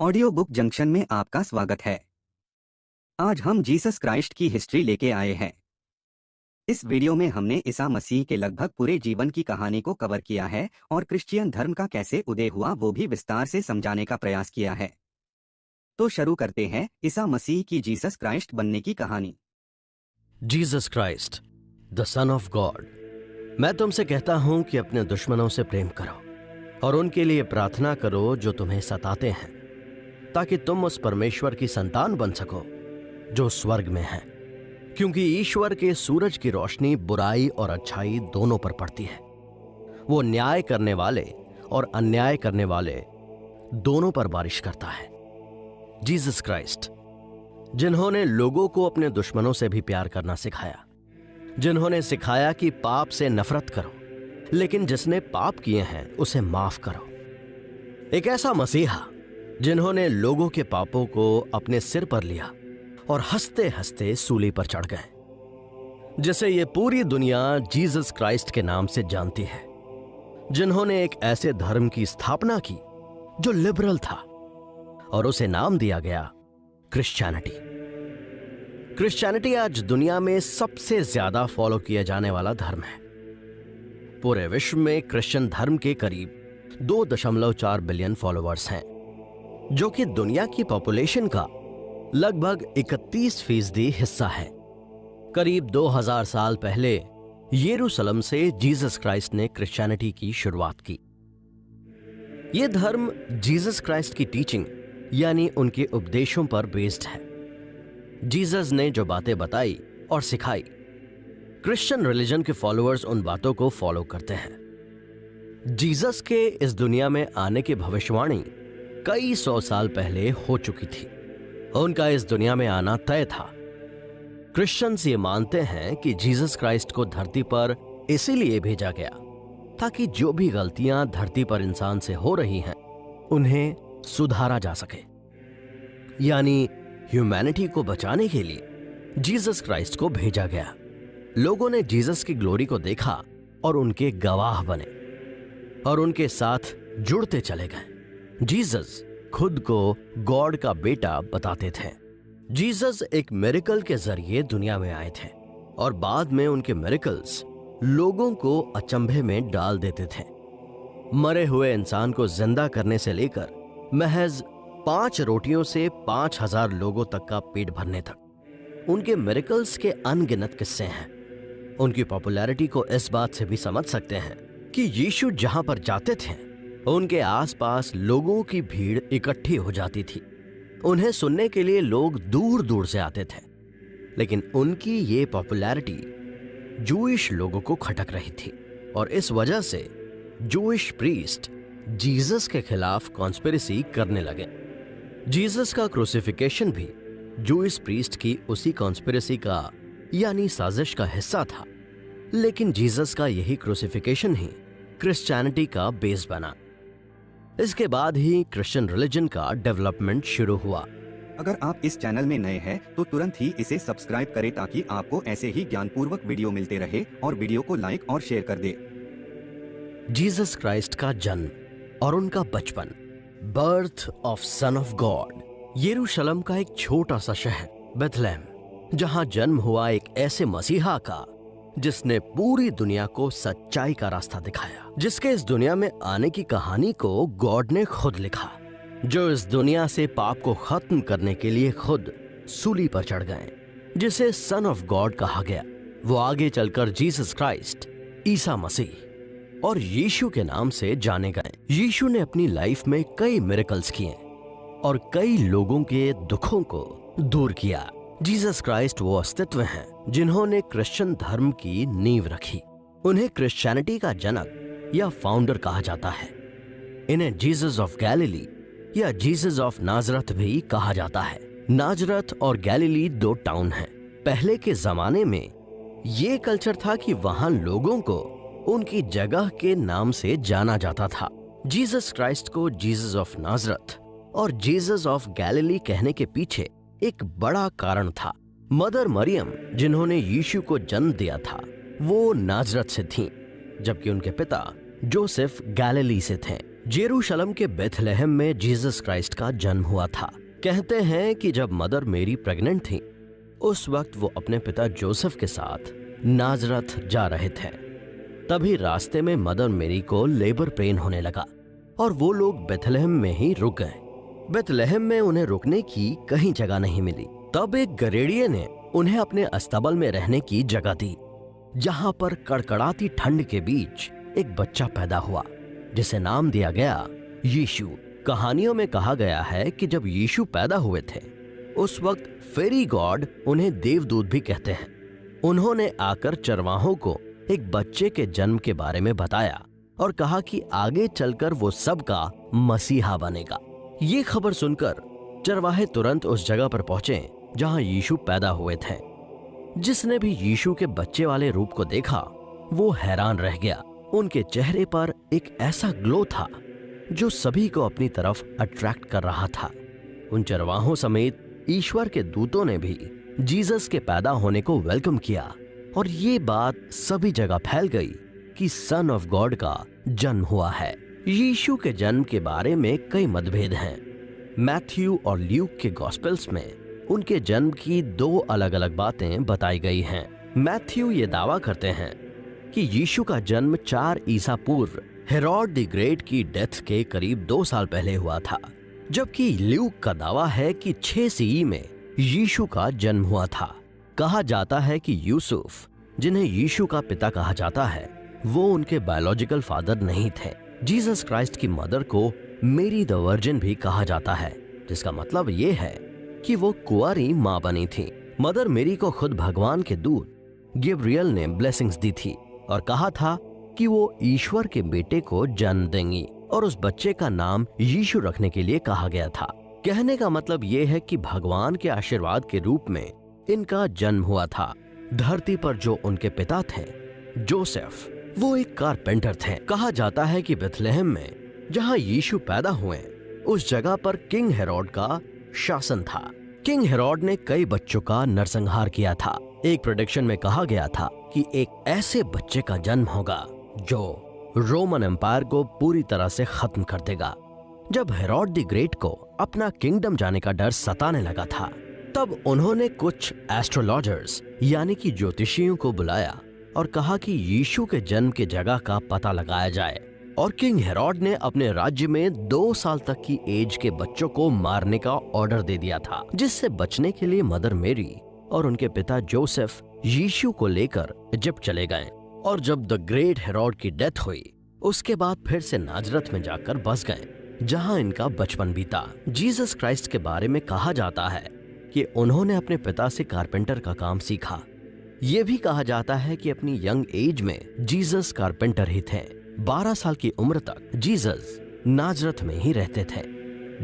Audio book junction में आपका स्वागत है। आज हम जीसस क्राइस्ट की हिस्ट्री लेके आए हैं। इस वीडियो में हमने ईसा मसीह के लगभग पूरे जीवन की कहानी को कवर किया है और क्रिश्चियन धर्म का कैसे उदय हुआ वो भी विस्तार से समझाने का प्रयास किया है। तो शुरू करते हैं ईसा मसीह की जीसस क्राइस्ट बनने की कहानी। Jesus Christ, the son of God. मैं तुमसे कहता हूं कि अपने दुश्मनों से प्रेम करो और उनके लिए प्रार्थना करो जो तुम्हें सताते हैं, ताकि तुम उस परमेश्वर की संतान बन सको जो स्वर्ग में है। क्योंकि ईश्वर के सूरज की रोशनी बुराई और अच्छाई दोनों पर पड़ती है। वो न्याय करने वाले और अन्याय करने वाले दोनों पर बारिश करता है। जीसस क्राइस्ट, जिन्होंने लोगों को अपने दुश्मनों से भी प्यार करना सिखाया, जिन्होंने सिखाया कि पाप से नफरत करो, लेकिन जिसने पाप किए हैं उसे माफ करो। एक ऐसा मसीहा जिन्होंने लोगों के पापों को अपने सिर पर लिया और हंसते हंसते सूली पर चढ़ गए, जिसे ये पूरी दुनिया जीसस क्राइस्ट के नाम से जानती है, जिन्होंने एक ऐसे धर्म की स्थापना की जो लिबरल था और उसे नाम दिया गया क्रिश्चियनिटी। क्रिश्चियनिटी आज दुनिया में सबसे ज्यादा फॉलो किया जाने वाला धर्म है। पूरे विश्व में क्रिश्चियन धर्म के करीब 2.4 बिलियन फॉलोअर्स हैं, जो कि दुनिया की पॉपुलेशन का लगभग 31% हिस्सा है। करीब 2000 साल पहले यरूशलेम से जीसस क्राइस्ट ने क्रिश्चियनिटी की शुरुआत की। यह धर्म जीसस क्राइस्ट की टीचिंग यानी उनके उपदेशों पर बेस्ड है। जीसस ने जो बातें बताई और सिखाई, क्रिश्चियन रिलीजन के फॉलोअर्स उन बातों को फॉलो करते हैं। जीसस के इस दुनिया में आने की भविष्यवाणी कई 100 साल पहले हो चुकी थी। उनका इस दुनिया में आना तय था। क्रिश्चियंस ये मानते हैं कि जीसस क्राइस्ट को धरती पर इसीलिए भेजा गया ताकि जो भी गलतियां धरती पर इंसान से हो रही हैं उन्हें सुधारा जा सके। यानी ह्यूमैनिटी को बचाने के लिए जीसस क्राइस्ट को भेजा गया। लोगों ने जीसस की ग्लोरी को देखा और उनके गवाह बने और उनके साथ जुड़ते चले गए। जीसस खुद को गॉड का बेटा बताते थे। जीसस एक मिरेकल के जरिए दुनिया में आए थे और बाद में उनके मिरेकल्स लोगों को अचंभे में डाल देते थे। मरे हुए इंसान को जिंदा करने से लेकर महज 5 रोटियों से 5000 लोगों तक का पेट भरने तक उनके मिरेकल्स के अनगिनत किस्से हैं। उनकी पॉपुलैरिटी को इस बात से भी समझ सकते हैं कि यीशु जहां पर जाते थे उनके आसपास लोगों की भीड़ इकट्ठी हो जाती थी। उन्हें सुनने के लिए लोग दूर दूर से आते थे। लेकिन उनकी ये पॉपुलैरिटी जूइश लोगों को खटक रही थी और इस वजह से जूइश प्रीस्ट जीसस के खिलाफ कॉन्स्पिरेसी करने लगे। जीसस का क्रूसिफिकेशन भी जूइश प्रीस्ट की उसी कॉन्स्पिरेसी का यानी साजिश का हिस्सा था। लेकिन जीसस का यही क्रूसिफिकेशन ही क्रिश्चियनिटी का बेस बना। इसके बाद ही क्रिश्चियन रिलीजन का डेवलपमेंट शुरू हुआ। अगर आप इस चैनल में नए हैं तो तुरंत ही इसे सब्सक्राइब करें ताकि आपको ऐसे ही ज्ञानपूर्वक वीडियो मिलते रहे और वीडियो को लाइक और शेयर कर दे। जीसस क्राइस्ट का जन्म और उनका बचपन, birth of son of God. यरूशलेम का एक छोटा सा शहर बेथलेहम, जहां जन्म हुआ एक ऐसे मसीहा का जिसने पूरी दुनिया को सच्चाई का रास्ता दिखाया, जिसके इस दुनिया में आने की कहानी को गॉड ने खुद लिखा, जो इस दुनिया से पाप को खत्म करने के लिए खुद सूली पर चढ़ गए, जिसे सन ऑफ गॉड कहा गया। वो आगे चलकर जीसस क्राइस्ट, ईसा मसीह और यीशु के नाम से जाने गए। यीशु ने अपनी लाइफ में कई मिरेकल्स किए और कई लोगों के दुखों को दूर किया। जीसस क्राइस्ट वो अस्तित्व हैं जिन्होंने क्रिश्चियन धर्म की नींव रखी। उन्हें क्रिश्चियनिटी का जनक या फाउंडर कहा जाता है। इन्हें जीसस ऑफ गैलिली या जीसस ऑफ नाजरत भी कहा जाता है। नाजरत और गैलिली 2 टाउन हैं। पहले के जमाने में ये कल्चर था कि वहां लोगों को उनकी जगह के नाम से जाना जाता था। जीसस क्राइस्ट को जीसस ऑफ नाजरत और जीसस ऑफ गैलिली कहने के पीछे एक बड़ा कारण था। मदर मरियम, जिन्होंने यीशु को जन्म दिया था, वो नाजरत से थीं, जबकि उनके पिता जोसेफ गैलिली से थे। यरूशलेम के बेथलेहम में जीसस क्राइस्ट का जन्म हुआ था। कहते हैं कि जब मदर मेरी प्रेग्नेंट थी, उस वक्त वो अपने पिता जोसेफ के साथ नाजरत जा रहे थे। तभी रास्ते में मदर मेरी को लेबर पेन होने लगा और वो लोग बेथलेहम में ही रुक गए। बेथलेहम में उन्हें रुकने की कहीं जगह नहीं मिली। तब एक गरेड़िए ने उन्हें अपने अस्तबल में रहने की जगह दी, जहां पर कड़कड़ाती ठंड के बीच एक बच्चा पैदा हुआ, जिसे नाम दिया गया यीशु। कहानियों में कहा गया है कि जब यीशु पैदा हुए थे, उस वक्त फेरी गॉड, उन्हें देवदूत भी कहते हैं, उन्होंने आकर चरवाहों को एक बच्चे के जन्म के बारे में बताया और कहा कि आगे चलकर वो सबका मसीहा बनेगा। ये खबर सुनकर चरवाहे तुरंत उस जगह पर पहुंचे जहां यीशु पैदा हुए थे। जिसने भी यीशु के बच्चे वाले रूप को देखा, वो हैरान रह गया। उनके चेहरे पर एक ऐसा ग्लो था जो सभी को अपनी तरफ अट्रैक्ट कर रहा था। उन चरवाहों समेत ईश्वर के दूतों ने भी जीसस के पैदा होने को वेलकम किया और ये बात सभी जगह फैल गई कि सन ऑफ गॉड का जन्म हुआ है। यीशु के जन्म के बारे में कई मतभेद हैं। मैथ्यू और ल्यूक के गॉस्पेल्स में उनके जन्म की 2 अलग-अलग बातें बताई गई हैं। मैथ्यू ये दावा करते हैं कि यीशु का जन्म 4 ईसा पूर्व हेरोड द ग्रेट की डेथ के करीब 2 साल पहले हुआ था, जबकि ल्यूक का दावा है कि 6 सीई में यीशु का जन्म हुआ था। कहा जाता है कि यूसुफ, जिन्हें यीशु का पिता कहा जाता है, वो उनके बायोलॉजिकल फादर नहीं थे। जीसस क्राइस्ट की मदर को मेरी द वर्जिन भी कहा जाता है, जिसका मतलब ये है कि वो कुंवारी माँ बनी थी। मदर मेरी को खुद भगवान के दूत गैब्रियल ने ब्लेसिंग्स दी थी और कहा था कि वो ईश्वर के बेटे को जन्म देंगी और उस बच्चे का नाम यीशु रखने के लिए कहा गया था। कहने का मतलब ये है कि भगवान के आशीर्वाद के रूप में इनका जन्म हुआ था। धरती पर जो उनके पिता थे, जोसेफ, वो एक कारपेंटर थे। कहा जाता है कि बेथलेहम में जहां यीशु पैदा हुए, उस जगह पर किंग हेरोड का शासन था। किंग हेरोड ने कई बच्चों का नरसंहार किया था। एक प्रेडिक्शन में कहा गया था कि एक ऐसे बच्चे का जन्म होगा जो रोमन एम्पायर को पूरी तरह से खत्म कर देगा। जब हेरोड द ग्रेट को अपना किंगडम जाने का डर सताने लगा था, तब उन्होंने कुछ एस्ट्रोलॉजर्स यानी कि ज्योतिषियों को बुलाया और कहा कि यीशु के जन्म के जगह का पता लगाया जाए। और किंग हेरोड ने अपने राज्य में 2 साल तक की एज के बच्चों को मारने का ऑर्डर दे दिया था, जिससे बचने के लिए मदर मेरी और उनके पिता जोसेफ यीशु को लेकर इजिप्ट चले गए। और जब द ग्रेट हेरोड की डेथ हुई, उसके बाद फिर से नाजरत में जाकर बस गए, जहां इनका बचपन बीता। जीसस क्राइस्ट के बारे में कहा जाता है कि उन्होंने अपने पिता से कारपेंटर का काम सीखा। ये भी कहा जाता है कि अपनी यंग एज में जीसस कारपेंटर ही थे। 12 साल की उम्र तक जीसस नाजरत में ही रहते थे।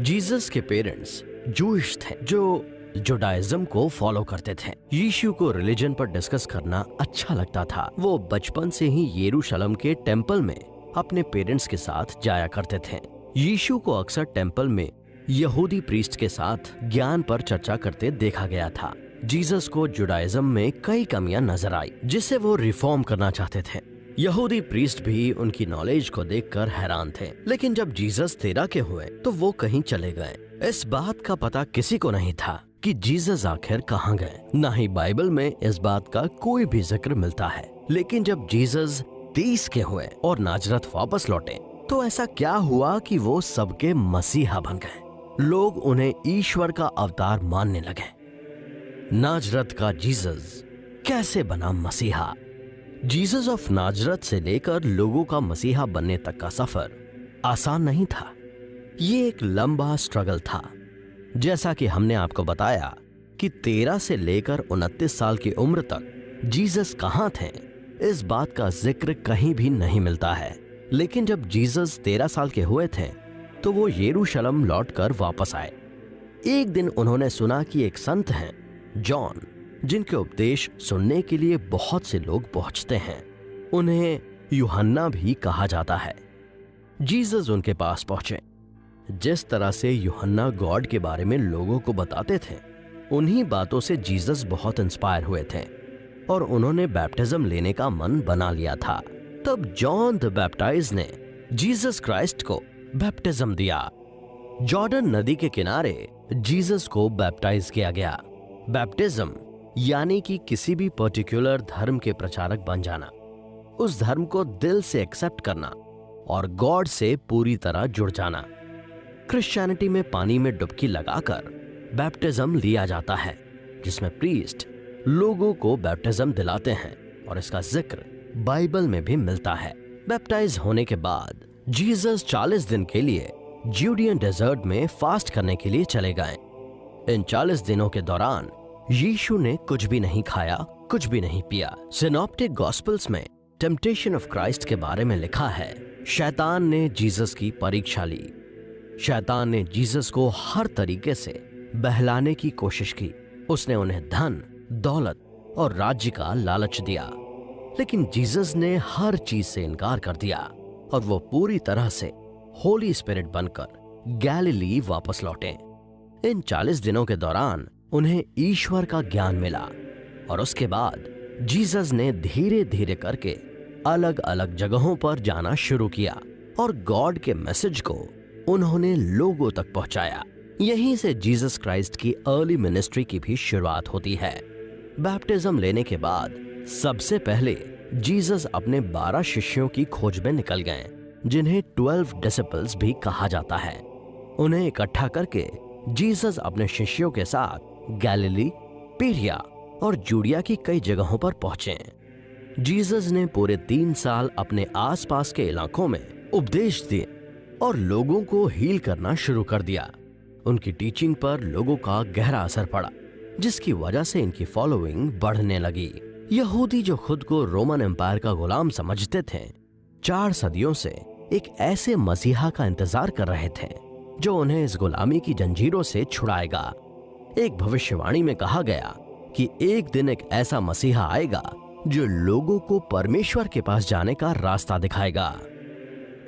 जीसस के पेरेंट्स जूइश थे, जो जुडाइज्म को फॉलो करते थे। यीशु को रिलीजन पर डिस्कस करना अच्छा लगता था। वो बचपन से ही यरूशलेम के टेम्पल में अपने पेरेंट्स के साथ जाया करते थे। यीशु को अक्सर टेम्पल में यहूदी प्रीस्ट के साथ ज्ञान पर चर्चा करते देखा गया था। जीसस को जुडाइज्म में कई कमियां नजर आई, जिसे वो रिफॉर्म करना चाहते थे। यहूदी प्रीस्ट भी उनकी नॉलेज को देखकर हैरान थे। लेकिन जब जीसस 13 के हुए तो वो कहीं चले गए। इस बात का पता किसी को नहीं था कि जीसस आखिर कहाँ गए। ना ही बाइबल में इस बात का कोई भी जिक्र मिलता है। लेकिन जब जीसस 30 के हुए और नाजरत वापस लौटे, तो ऐसा क्या हुआ कि वो सबके मसीहा बन गए। लोग उन्हें ईश्वर का अवतार मानने लगे। नाजरत का जीसस कैसे बना मसीहा? जीसस ऑफ नाजरत से लेकर लोगों का मसीहा बनने तक का सफर आसान नहीं था। ये एक लंबा स्ट्रगल था। जैसा कि हमने आपको बताया कि 13 से लेकर 29 साल की उम्र तक जीसस कहाँ थे, इस बात का जिक्र कहीं भी नहीं मिलता है। लेकिन जब जीसस 13 साल के हुए थे, तो वो यरूशलेम लौटकर वापस आए। एक दिन उन्होंने सुना कि एक संत हैं, जॉन, जिनके उपदेश सुनने के लिए बहुत से लोग पहुंचते हैं। उन्हें यूहन्ना भी कहा जाता है। जीसस उनके पास पहुंचे। जिस तरह से यूहन्ना गॉड के बारे में लोगों को बताते थे, उन्हीं बातों से जीसस बहुत इंस्पायर हुए थे और उन्होंने बैप्टिज्म लेने का मन बना लिया था। तब जॉन द बैप्टाइज ने जीसस क्राइस्ट को बैप्टिज्म दिया। जॉर्डन नदी के किनारे जीसस को बैप्टाइज किया गया। बैप्टिज्म यानी कि किसी भी पर्टिकुलर धर्म के प्रचारक बन जाना, उस धर्म को दिल से एक्सेप्ट करना और गॉड से पूरी तरह जुड़ जाना। क्रिश्चियनिटी में पानी में डुबकी लगाकर बैप्टिज्म लिया जाता है, जिसमें प्रीस्ट लोगों को बैप्टिज्म दिलाते हैं और इसका जिक्र बाइबल में भी मिलता है। बैप्टाइज होने के बाद जीसस 40 दिन के लिए जूडियन डेजर्ट में फास्ट करने के लिए चले गए। इन 40 दिनों के दौरान यीशु ने कुछ भी नहीं खाया, कुछ भी नहीं पिया। सिनॉप्टिक गॉस्पेल्स में टेम्पटेशन ऑफ क्राइस्ट के बारे में लिखा है, शैतान ने जीसस की परीक्षा ली। शैतान ने जीसस को हर तरीके से बहलाने की कोशिश की। उसने उन्हें धन, दौलत और राज्य का लालच दिया, लेकिन जीसस ने हर चीज से इनकार कर दिया और वो पूरी तरह से होली स्पिरिट बनकर गैलिली वापस लौटे। इन 40 दिनों के दौरान उन्हें ईश्वर का ज्ञान मिला और उसके बाद जीसस ने धीरे धीरे करके अलग अलग जगहों पर जाना शुरू किया और गॉड के मैसेज को उन्होंने लोगों तक पहुंचाया। यहीं से जीसस क्राइस्ट की अर्ली मिनिस्ट्री की भी शुरुआत होती है। बैप्टिज्म लेने के बाद सबसे पहले जीसस अपने 12 शिष्यों की खोज में निकल गए, जिन्हें 12 डिसिपल्स भी कहा जाता है। उन्हें इकट्ठा करके जीसस अपने शिष्यों के साथ गैलिली, पीरिया और जूडिया की कई जगहों पर पहुंचे। जीसस ने पूरे 3 साल अपने आसपास के इलाकों में उपदेश दिए और लोगों को हील करना शुरू कर दिया। उनकी टीचिंग पर लोगों का गहरा असर पड़ा, जिसकी वजह से इनकी फॉलोइंग बढ़ने लगी। यहूदी जो खुद को रोमन एम्पायर का गुलाम समझते थे, 4 सदियों से एक ऐसे मसीहा का इंतजार कर रहे थे जो उन्हें इस गुलामी की जंजीरों से छुड़ाएगा। एक भविष्यवाणी में कहा गया कि एक दिन एक ऐसा मसीहा आएगा जो लोगों को परमेश्वर के पास जाने का रास्ता दिखाएगा।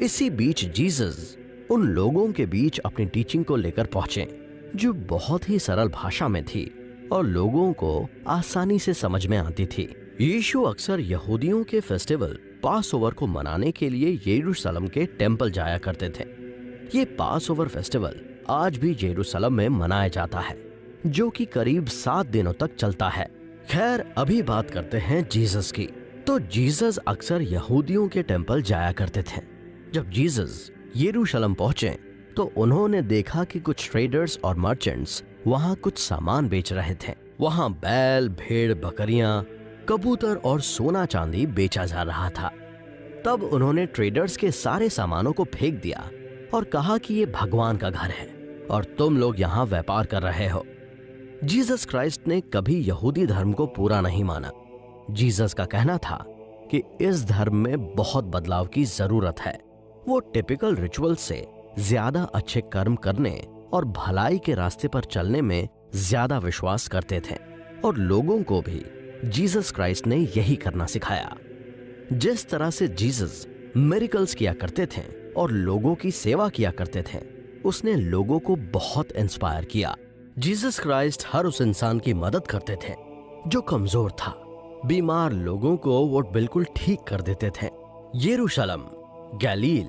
इसी बीच जीसस उन लोगों के बीच अपनी टीचिंग को लेकर पहुंचे, जो बहुत ही सरल भाषा में थी और लोगों को आसानी से समझ में आती थी। यीशु अक्सर यहूदियों के फेस्टिवल पास ओवर को मनाने के लिए यरूशलेम के टेंपल जाया करते थे। ये पास ओवर फेस्टिवल आज भी यरूशलेम में मनाया जाता है, जो कि करीब 7 दिनों तक चलता है। खैर, अभी बात करते हैं जीसस की। तो जीसस अक्सर यहूदियों के टेंपल जाया करते थे। जब जीसस यरूशलेम पहुंचे तो उन्होंने देखा कि कुछ ट्रेडर्स और मर्चेंट्स वहां कुछ सामान बेच रहे थे। वहां बैल, भेड़, बकरियां, कबूतर और सोना चांदी बेचा जा रहा था। तब उन्होंने ट्रेडर्स के सारे सामानों को फेंक दिया और कहा कि ये भगवान का घर है और तुम लोग यहाँ व्यापार कर रहे हो। जीसस क्राइस्ट ने कभी यहूदी धर्म को पूरा नहीं माना। जीसस का कहना था कि इस धर्म में बहुत बदलाव की जरूरत है। वो टिपिकल रिचुअल से ज्यादा अच्छे कर्म करने और भलाई के रास्ते पर चलने में ज्यादा विश्वास करते थे और लोगों को भी जीसस क्राइस्ट ने यही करना सिखाया। जिस तरह से जीसस मिरेकल्स किया करते थे और लोगों की सेवा किया करते थे, उसने लोगों को बहुत इंस्पायर किया। जीसस क्राइस्ट हर उस इंसान की मदद करते थे जो कमजोर था। बीमार लोगों को वो बिल्कुल ठीक कर देते थे। यरूशलेम, गलील,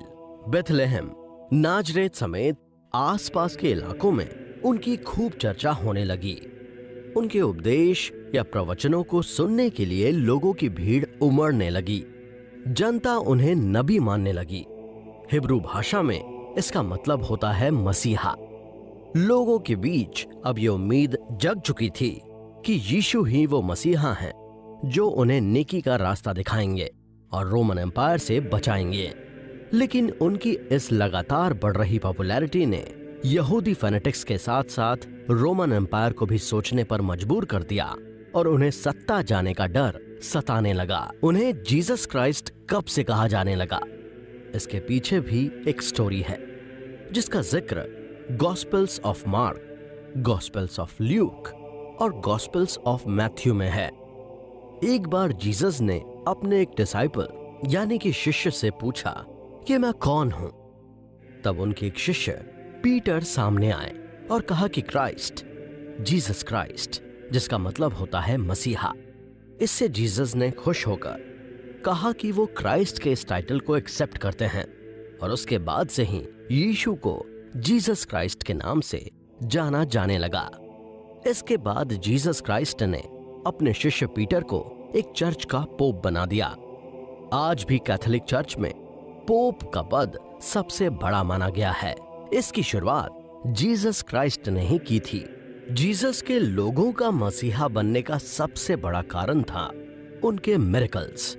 बेथलेहम, नाजरेत समेत आसपास के इलाकों में उनकी खूब चर्चा होने लगी। उनके उपदेश या प्रवचनों को सुनने के लिए लोगों की भीड़ उमड़ने लगी। जनता उन्हें नबी मानने लगी। हिब्रू भाषा में इसका मतलब होता है मसीहा। लोगों के बीच अब ये उम्मीद जग चुकी थी कि यीशु ही वो मसीहा हैं जो उन्हें नेकी का रास्ता दिखाएंगे और रोमन एम्पायर से बचाएंगे। लेकिन उनकी इस लगातार बढ़ रही पॉपुलैरिटी ने यहूदी फैनेटिक्स के साथ साथ रोमन एम्पायर को भी सोचने पर मजबूर कर दिया और उन्हें सत्ता जाने का डर सताने लगा। उन्हें जीसस क्राइस्ट कब से कहा जाने लगा, इसके पीछे भी एक स्टोरी है जिसका जिक्र gospels of mark, gospels of Luke और गॉस्पेल्स ऑफ मैथ्यू में है। एक बार जीसस ने अपने एक डिसाइपल यानी कि शिष्य से पूछा कि मैं कौन हूं। तब उनके एक शिष्य पीटर सामने आए और कहा कि क्राइस्ट, जीसस क्राइस्ट, जिसका मतलब होता है मसीहा। इससे जीसस ने खुश होकर कहा कि वो क्राइस्ट के इस टाइटल को एक्सेप्ट करते हैं और उसके बाद से ही यीशु को जीसस क्राइस्ट के नाम से जाना जाने लगा। इसके बाद जीसस क्राइस्ट ने अपने शिष्य पीटर को एक चर्च का पोप बना दिया। आज भी कैथोलिक चर्च में पोप का पद सबसे बड़ा माना गया है। इसकी शुरुआत जीसस क्राइस्ट ने ही की थी। जीसस के लोगों का मसीहा बनने का सबसे बड़ा कारण था उनके मिरेकल्स,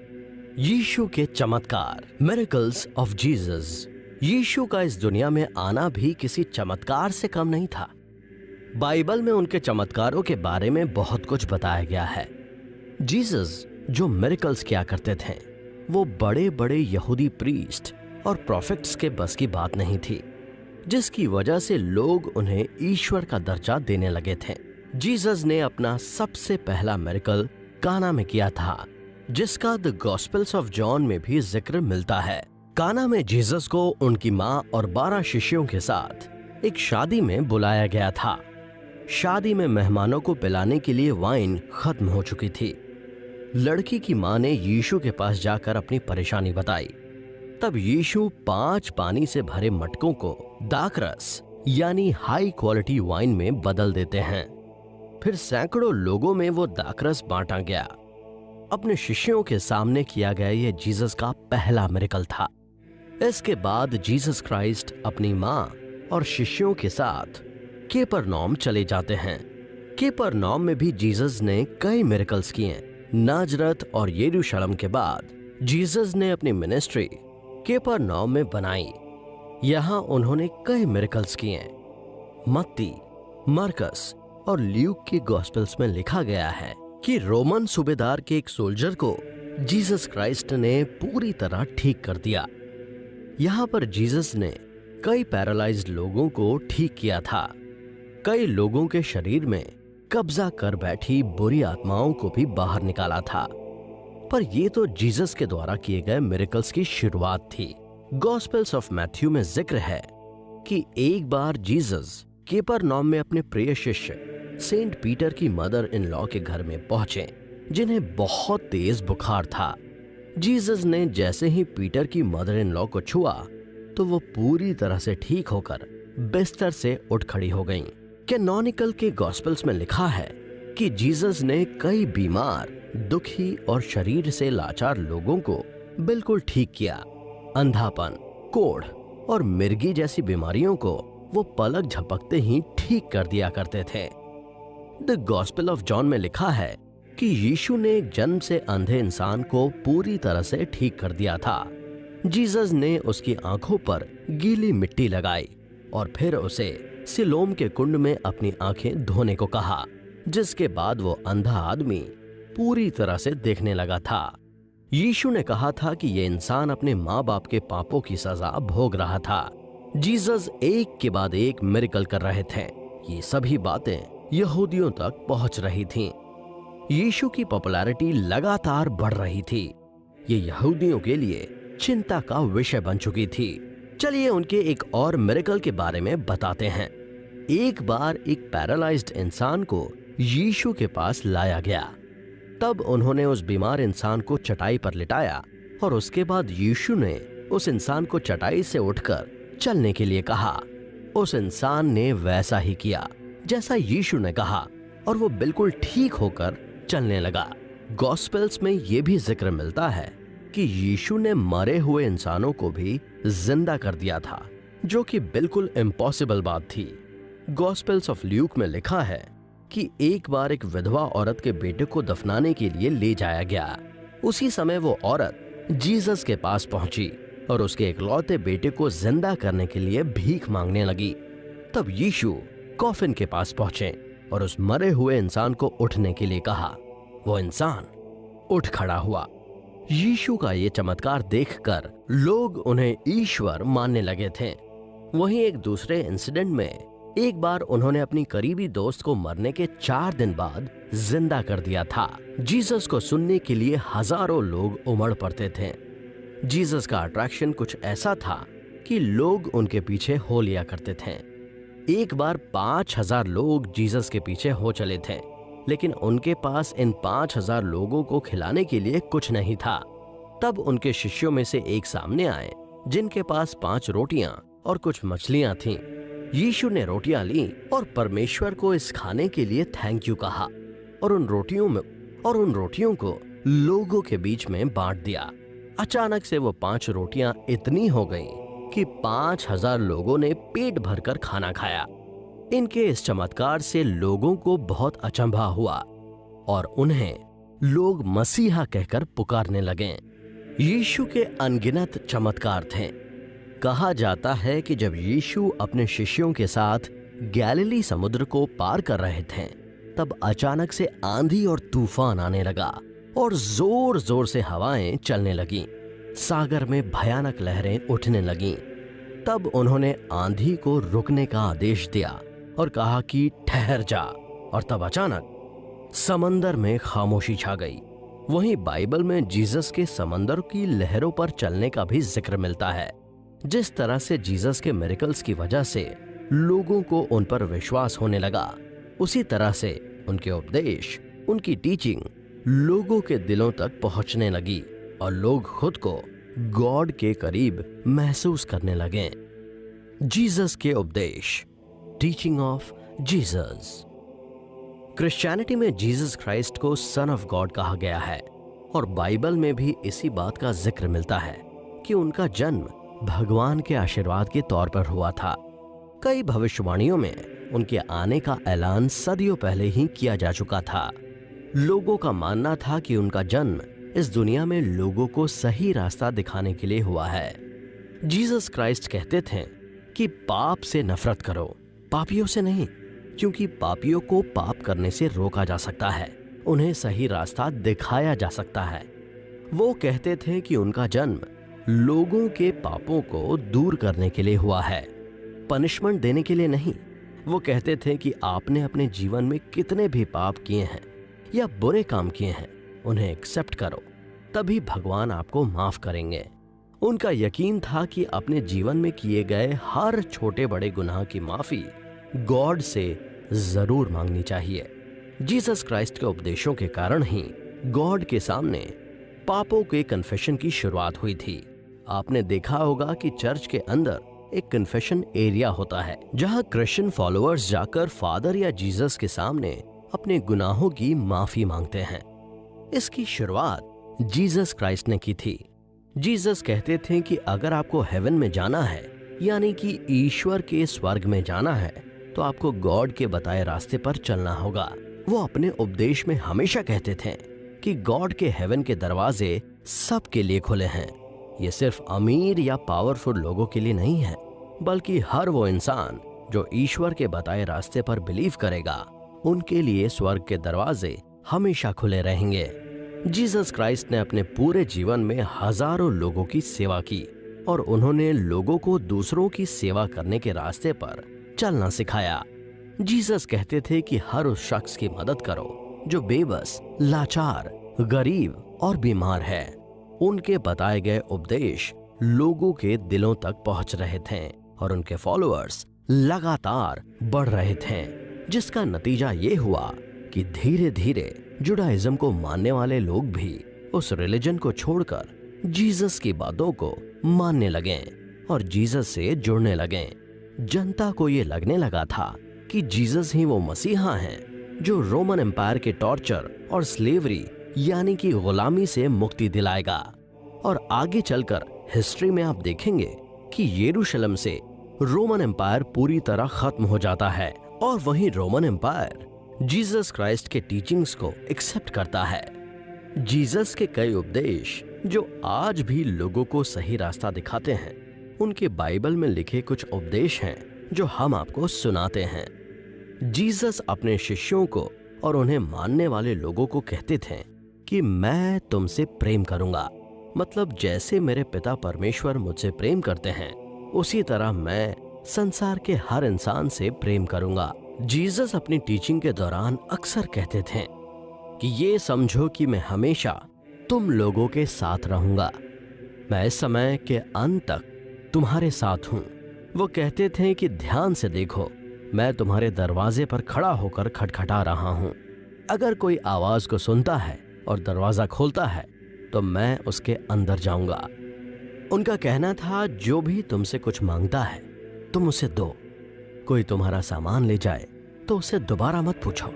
यीशु के चमत्कार, मिरेकल्स ऑफ जीसस। यीशु का इस दुनिया में आना भी किसी चमत्कार से कम नहीं था। बाइबल में उनके चमत्कारों के बारे में बहुत कुछ बताया गया है। जीसस जो मिरेकल्स किया करते थे वो बड़े बड़े यहूदी प्रीस्ट और प्रोफेट्स के बस की बात नहीं थी, जिसकी वजह से लोग उन्हें ईश्वर का दर्जा देने लगे थे। जीसस ने अपना सबसे पहला मिरेकल काना में किया था, जिसका द गॉस्पेल्स ऑफ जॉन में भी जिक्र मिलता है। काना में जीसस को उनकी माँ और 12 शिष्यों के साथ एक शादी में बुलाया गया था। शादी में मेहमानों को पिलाने के लिए वाइन खत्म हो चुकी थी। लड़की की माँ ने यीशु के पास जाकर अपनी परेशानी बताई। तब यीशु 5 पानी से भरे मटकों को दाखरस यानी हाई क्वालिटी वाइन में बदल देते हैं। फिर सैकड़ों लोगों में वो दाखरस बांटा गया। अपने शिष्यों के सामने किया गया ये जीसस का पहला मिरेकल था। इसके बाद जीसस क्राइस्ट अपनी माँ और शिष्यों के साथ केपरनौम चले जाते हैं। केपरनौम में भी जीसस ने कई मिरेकल्स किए। नाजरत और यरूशलेम के बाद जीसस ने अपनी मिनिस्ट्री केपरनौम में बनाई। यहाँ उन्होंने कई मिरेकल्स किए। मत्ती, मरकस और ल्यूक के गॉस्पेल्स में लिखा गया है कि रोमन सूबेदार के एक सोल्जर को जीसस क्राइस्ट ने पूरी तरह ठीक कर दिया। यहाँ पर जीसस ने कई पैरालाइज्ड लोगों को ठीक किया था। कई लोगों के शरीर में कब्जा कर बैठी बुरी आत्माओं को भी बाहर निकाला था। पर यह तो जीसस के द्वारा किए गए मिरेकल्स की शुरुआत थी। गॉस्पेल्स ऑफ मैथ्यू में जिक्र है कि एक बार जीसस केपरनौम में अपने प्रिय शिष्य सेंट पीटर की मदर इन लॉ के घर में पहुंचे, जिन्हें बहुत तेज बुखार था। जीसस ने जैसे ही पीटर की मदर इन लॉ को छुआ तो वो पूरी तरह से ठीक होकर बिस्तर से उठ खड़ी हो गईं। कैनोनिकल के गॉस्पेल्स में लिखा है कि जीसस ने कई बीमार, दुखी और शरीर से लाचार लोगों को बिल्कुल ठीक किया। अंधापन, कोढ़ और मिर्गी जैसी बीमारियों को वो पलक झपकते ही ठीक कर दिया करते थे। द गॉस्पेल ऑफ जॉन में लिखा है कि यीशु ने एक जन्म से अंधे इंसान को पूरी तरह से ठीक कर दिया था। जीसस ने उसकी आंखों पर गीली मिट्टी लगाई और फिर उसे सिलोम के कुंड में अपनी आंखें धोने को कहा, जिसके बाद वो अंधा आदमी पूरी तरह से देखने लगा था। यीशु ने कहा था कि यह इंसान अपने माँ बाप के पापों की सजा भोग रहा था। जीसस एक के बाद एक मिरेकल कर रहे थे। ये सभी बातें यहूदियों तक पहुंच रही थीं। यीशु की पॉपुलैरिटी लगातार बढ़ रही थी। ये यहूदियों के लिए चिंता का विषय बन चुकी थी। चलिए उनके एक और मिरेकल के बारे में बताते हैं। एक बार एक पैरालाइज्ड इंसान को यीशु के पास लाया गया। तब उन्होंने उस बीमार इंसान को चटाई पर लिटाया और उसके बाद यीशु ने उस इंसान को चटाई से उठकर चलने के लिए कहा। उस इंसान ने वैसा ही किया जैसा यीशु ने कहा और वो बिल्कुल ठीक होकर चलने लगा। गॉस्पेल्स में ये भी जिक्र मिलता है कि यीशु ने मरे हुए इंसानों को भी जिंदा कर दिया था, जो कि बिल्कुल इम्पॉसिबल बात थी। गॉस्पेल्स ऑफ ल्यूक में लिखा है कि एक बार एक विधवा औरत के बेटे को दफनाने के लिए ले जाया गया। उसी समय वो औरत जीसस के पास पहुंची और उसके इकलौते बेटे को जिंदा करने के लिए भीख मांगने लगी। तब यीशु कॉफिन के पास पहुंचे और उस मरे हुए इंसान को उठने के लिए कहा। वो इंसान उठ खड़ा हुआ। यीशु का ये चमत्कार देखकर लोग उन्हें ईश्वर मानने लगे थे। वहीं एक दूसरे इंसिडेंट में एक बार उन्होंने अपनी करीबी दोस्त को मरने के 4 दिन बाद जिंदा कर दिया था। जीसस को सुनने के लिए हजारों लोग उमड़ पड़ते थे। जीसस का अट्रैक्शन कुछ ऐसा था कि लोग उनके पीछे हो लिया करते थे। एक बार 5000 लोग जीसस के पीछे हो चले थे, लेकिन उनके पास इन 5000 लोगों को खिलाने के लिए कुछ नहीं था। तब उनके शिष्यों में से एक सामने आए जिनके पास 5 रोटियां और कुछ मछलियां थीं। यीशु ने रोटियां ली और परमेश्वर को इस खाने के लिए थैंक यू कहा और उन रोटियों को लोगों के बीच में बांट दिया। अचानक से वो 5 रोटियां इतनी हो गईं कि 5000 लोगों ने पेट भरकर खाना खाया। इनके इस चमत्कार से लोगों को बहुत अचंभा हुआ और उन्हें लोग मसीहा कहकर पुकारने लगे। यीशु के अनगिनत चमत्कार थे। कहा जाता है कि जब यीशु अपने शिष्यों के साथ गैलिली समुद्र को पार कर रहे थे, तब अचानक से आंधी और तूफान आने लगा और जोर जोर से हवाएं चलने लगीं। सागर में भयानक लहरें उठने लगीं। तब उन्होंने आंधी को रुकने का आदेश दिया और कहा कि ठहर जा, और तब अचानक समंदर में खामोशी छा गई। वहीं बाइबल में जीसस के समंदर की लहरों पर चलने का भी जिक्र मिलता है। जिस तरह से जीसस के मिरेकल्स की वजह से लोगों को उन पर विश्वास होने लगा, उसी तरह से उनके उपदेश, उनकी टीचिंग लोगों के दिलों तक पहुंचने लगी और लोग खुद को गॉड के करीब महसूस करने लगे। जीसस के उपदेश, टीचिंग ऑफ जीसस। क्रिश्चियनिटी में जीसस क्राइस्ट को सन ऑफ गॉड कहा गया है और बाइबल में भी इसी बात का जिक्र मिलता है कि उनका जन्म भगवान के आशीर्वाद के तौर पर हुआ था। कई भविष्यवाणियों में उनके आने का ऐलान सदियों पहले ही किया जा चुका था। लोगों का मानना था कि उनका जन्म इस दुनिया में लोगों को सही रास्ता दिखाने के लिए हुआ है। जीसस क्राइस्ट कहते थे कि पाप से नफरत करो, पापियों से नहीं, क्योंकि पापियों को पाप करने से रोका जा सकता है, उन्हें सही रास्ता दिखाया जा सकता है। वो कहते थे कि उनका जन्म लोगों के पापों को दूर करने के लिए हुआ है, पनिशमेंट देने के लिए नहीं। वो कहते थे कि आपने अपने जीवन में कितने भी पाप किए हैं या बुरे काम किए हैं, उन्हें एक्सेप्ट करो, तभी भगवान आपको माफ करेंगे। उनका यकीन था कि अपने जीवन में किए गए हर छोटे बड़े गुनाह की माफी गॉड से जरूर मांगनी चाहिए। जीसस क्राइस्ट के उपदेशों के कारण ही गॉड के सामने पापों के कन्फेशन की शुरुआत हुई थी। आपने देखा होगा कि चर्च के अंदर एक कन्फेशन एरिया होता है, जहां क्रिश्चियन फॉलोअर्स जाकर फादर या जीसस के सामने अपने गुनाहों की माफी मांगते हैं। इसकी शुरुआत जीसस क्राइस्ट ने की थी। जीसस कहते थे कि अगर आपको हेवन में जाना है, यानी कि ईश्वर के स्वर्ग में जाना है, तो आपको गॉड के बताए रास्ते पर चलना होगा। वो अपने उपदेश में हमेशा कहते थे कि गॉड के हेवन के दरवाजे सबके लिए खुले हैं। ये सिर्फ अमीर या पावरफुल लोगों के लिए नहीं है, बल्कि हर वो इंसान जो ईश्वर के बताए रास्ते पर बिलीव करेगा, उनके लिए स्वर्ग के दरवाजे हमेशा खुले रहेंगे। जीसस क्राइस्ट ने अपने पूरे जीवन में हजारों लोगों की सेवा की और उन्होंने लोगों को दूसरों की सेवा करने के रास्ते पर चलना सिखाया। जीसस कहते थे कि हर उस शख्स की मदद करो जो बेबस, लाचार, गरीब और बीमार है। उनके बताए गए उपदेश लोगों के दिलों तक पहुंच रहे थे और उनके फॉलोअर्स लगातार बढ़ रहे थे, जिसका नतीजा ये हुआ कि धीरे धीरे जुडाइज्म को मानने वाले लोग भी उस रिलीजन को छोड़कर जीसस की बातों को मानने लगे और जीसस से जुड़ने लगे। जनता को ये लगने लगा था कि जीसस ही वो मसीहा हैं जो रोमन एम्पायर के टॉर्चर और स्लेवरी यानी कि गुलामी से मुक्ति दिलाएगा। और आगे चलकर हिस्ट्री में आप देखेंगे कि यरूशलेम से रोमन एम्पायर पूरी तरह खत्म हो जाता है और वहीं रोमन एम्पायर जीसस क्राइस्ट के टीचिंग्स को एक्सेप्ट करता है। जीसस के कई उपदेश जो आज भी लोगों को सही रास्ता दिखाते हैं, उनके बाइबल में लिखे कुछ उपदेश हैं जो हम आपको सुनाते हैं। जीसस अपने शिष्यों को और उन्हें मानने वाले लोगों को कहते थे कि मैं तुमसे प्रेम करूंगा, मतलब जैसे मेरे पिता परमेश्वर मुझसे प्रेम करते हैं, उसी तरह मैं संसार के हर इंसान से प्रेम करूंगा। जीसस अपनी टीचिंग के दौरान अक्सर कहते थे कि ये समझो कि मैं हमेशा तुम लोगों के साथ रहूंगा, मैं इस समय के अंत तक तुम्हारे साथ हूं। वो कहते थे कि ध्यान से देखो, मैं तुम्हारे दरवाजे पर खड़ा होकर खटखटा रहा हूं। अगर कोई आवाज को सुनता है और दरवाजा खोलता है तो मैं उसके अंदर जाऊंगा। उनका कहना था, जो भी तुमसे कुछ मांगता है तुम उसे दो। कोई तुम्हारा सामान ले जाए तो उसे दोबारा मत पूछो,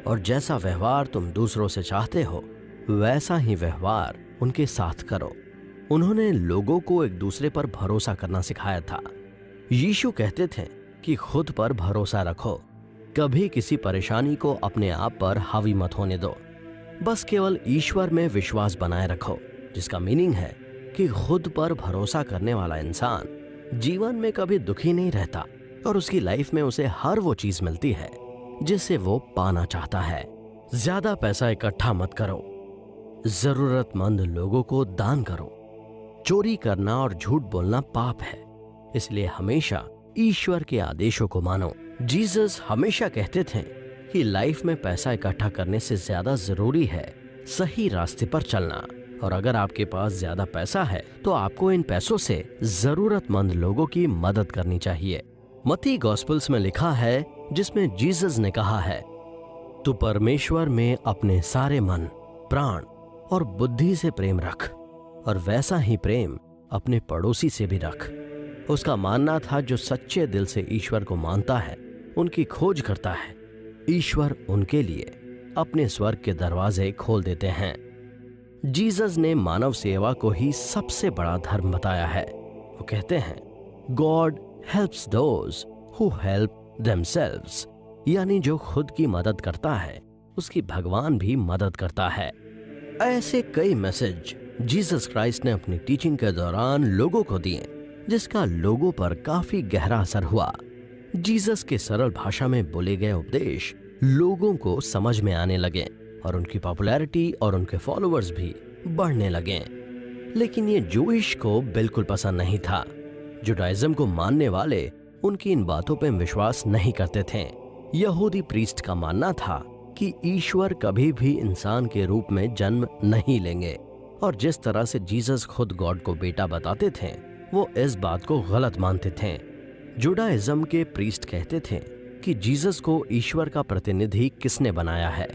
और जैसा व्यवहार तुम दूसरों से चाहते हो वैसा ही व्यवहार उनके साथ करो। उन्होंने लोगों को एक दूसरे पर भरोसा करना सिखाया था। यीशु कहते थे कि खुद पर भरोसा रखो, कभी किसी परेशानी को अपने आप पर हावी मत होने दो। बस केवल ईश्वर में विश्वास बनाए रखो, जिसका मीनिंग है कि खुद पर भरोसा करने वाला इंसान जीवन में कभी दुखी नहीं रहता और उसकी लाइफ में उसे हर वो चीज मिलती है जिसे वो पाना चाहता है। ज्यादा पैसा इकट्ठा मत करो, जरूरतमंद लोगों को दान करो। चोरी करना और झूठ बोलना पाप है, इसलिए हमेशा ईश्वर के आदेशों को मानो। जीसस हमेशा कहते थे कि लाइफ में पैसा इकट्ठा करने से ज्यादा जरूरी है सही रास्ते पर चलना, और अगर आपके पास ज्यादा पैसा है तो आपको इन पैसों से जरूरतमंद लोगों की मदद करनी चाहिए। मत्ती गॉस्पेल्स में लिखा है, जिसमें जीसस ने कहा है, तू परमेश्वर में अपने सारे मन, प्राण और बुद्धि से प्रेम रख, और वैसा ही प्रेम अपने पड़ोसी से भी रख। उसका मानना था, जो सच्चे दिल से ईश्वर को मानता है, उनकी खोज करता है, ईश्वर उनके लिए अपने स्वर्ग के दरवाजे खोल देते हैं। जीसस ने मानव सेवा को ही सबसे बड़ा धर्म बताया है। वो कहते हैं, God helps those who help themselves, यानी जो खुद की मदद करता है उसकी भगवान भी मदद करता है। ऐसे कई मैसेज जीसस क्राइस्ट ने अपनी टीचिंग के दौरान लोगों को दिए, जिसका लोगों पर काफी गहरा असर हुआ। जीसस के सरल भाषा में बोले गए उपदेश लोगों को समझ में आने लगे और उनकी पॉपुलैरिटी और उनके फॉलोअर्स भी बढ़ने लगे। लेकिन ये जूइश को बिल्कुल पसंद नहीं था। जुडाइज्म को मानने वाले उनकी इन बातों पर विश्वास नहीं करते थे। यहूदी प्रीस्ट का मानना था कि ईश्वर कभी भी इंसान के रूप में जन्म नहीं लेंगे, और जिस तरह से जीसस खुद गॉड को बेटा बताते थे वो इस बात को गलत मानते थे। जुडाइज्म के प्रीस्ट कहते थे कि जीसस को ईश्वर का प्रतिनिधि किसने बनाया है।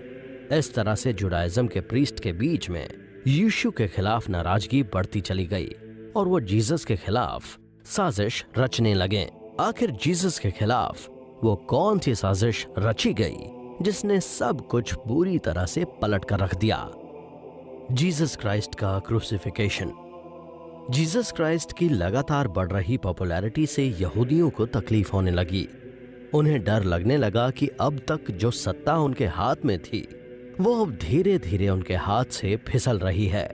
इस तरह से जुडाइज्म के प्रीस्ट के बीच में यीशु के खिलाफ नाराजगी बढ़ती चली गई और वो जीसस के खिलाफ साजिश रचने लगे। आखिर जीसस के खिलाफ वो कौन सी साजिश रची गई जिसने सब कुछ पूरी तरह से पलट कर रख दिया? जीसस क्राइस्ट का क्रूसिफिकेशन। जीसस क्राइस्ट की लगातार बढ़ रही पॉपुलैरिटी से यहूदियों को तकलीफ होने लगी। उन्हें डर लगने लगा कि अब तक जो सत्ता उनके हाथ में थी वो अब धीरे धीरे उनके हाथ से फिसल रही है।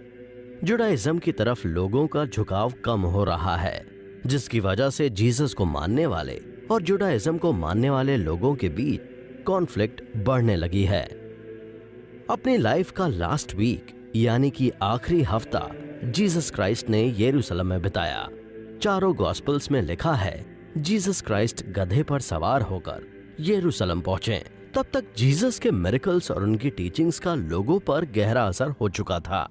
जुडाइज्म की तरफ लोगों का झुकाव कम हो रहा है, जिसकी वजह से जीसस को मानने वाले और जुडाइज्म को मानने वाले लोगों के बीच कॉन्फ्लिक्ट बढ़ने लगी है। अपनी लाइफ का लास्ट वीक यानी कि आखिरी हफ्ता जीसस क्राइस्ट ने यरूशलेम में बिताया। चारों गॉस्पेल्स में लिखा है, जीसस क्राइस्ट गधे पर सवार होकर यरूशलेम पहुंचे। तब तक जीसस के मिरेकल्स और उनकी टीचिंग्स का लोगों पर गहरा असर हो चुका था।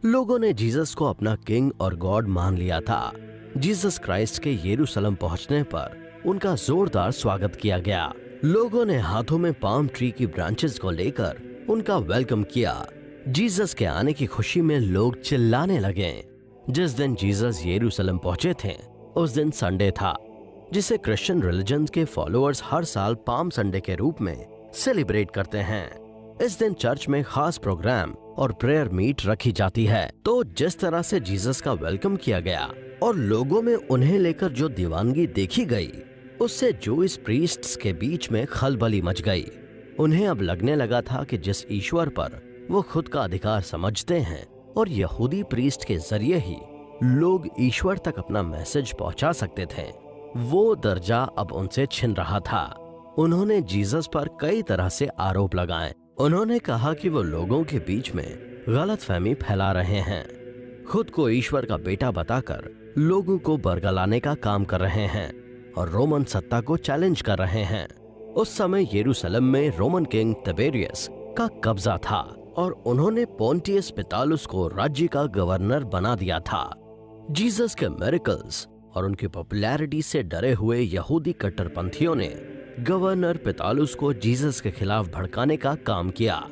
लोगों ने जीसस को अपना किंग और गॉड मान लिया था। जीसस क्राइस्ट के यरूशलेम पहुंचने पर उनका जोरदार स्वागत किया गया। लोगों ने हाथों में पाम ट्री की ब्रांचेस को लेकर उनका वेलकम किया। जीसस के आने की खुशी में लोग चिल्लाने लगे। जिस दिन जीसस यरूशलेम पहुंचे थे उस दिन संडे था, जिसे क्रिश्चियन रिलीजन के फॉलोअर्स हर साल पाम संडे के रूप में सेलिब्रेट करते हैं। इस दिन चर्च में खास प्रोग्राम और प्रेयर मीट रखी जाती है। तो जिस तरह से जीसस का वेलकम किया गया और लोगों में उन्हें लेकर जो दीवानगी देखी गई, उससे जूइश प्रीस्ट्स के बीच में खलबली मच गई। उन्हें अब लगने लगा था कि जिस ईश्वर पर वो खुद का अधिकार समझते हैं और यहूदी प्रीस्ट के जरिए ही लोग ईश्वर तक अपना मैसेज पहुंचा सकते थे, वो दर्जा अब उनसे छिन रहा था। उन्होंने जीसस पर कई तरह से आरोप लगाए। उन्होंने कहा कि वो लोगों के बीच में गलतफहमी फैला रहे हैं, खुद को ईश्वर का बेटा बताकर लोगों को बरगलाने का काम कर रहे हैं और रोमन सत्ता को चैलेंज कर रहे हैं। उस समय यरूशलेम में रोमन किंग तिबेरियस का कब्जा था और उन्होंने पोंटियस पिलातुस को राज्य का गवर्नर बना दिया था। जीसस के मिरेकल्स और उनकी पॉपुलैरिटी से डरे हुए यहूदी कट्टरपंथियों ने गवर्नर पिलातुस को जीसस के खिलाफ भड़काने का काम किया।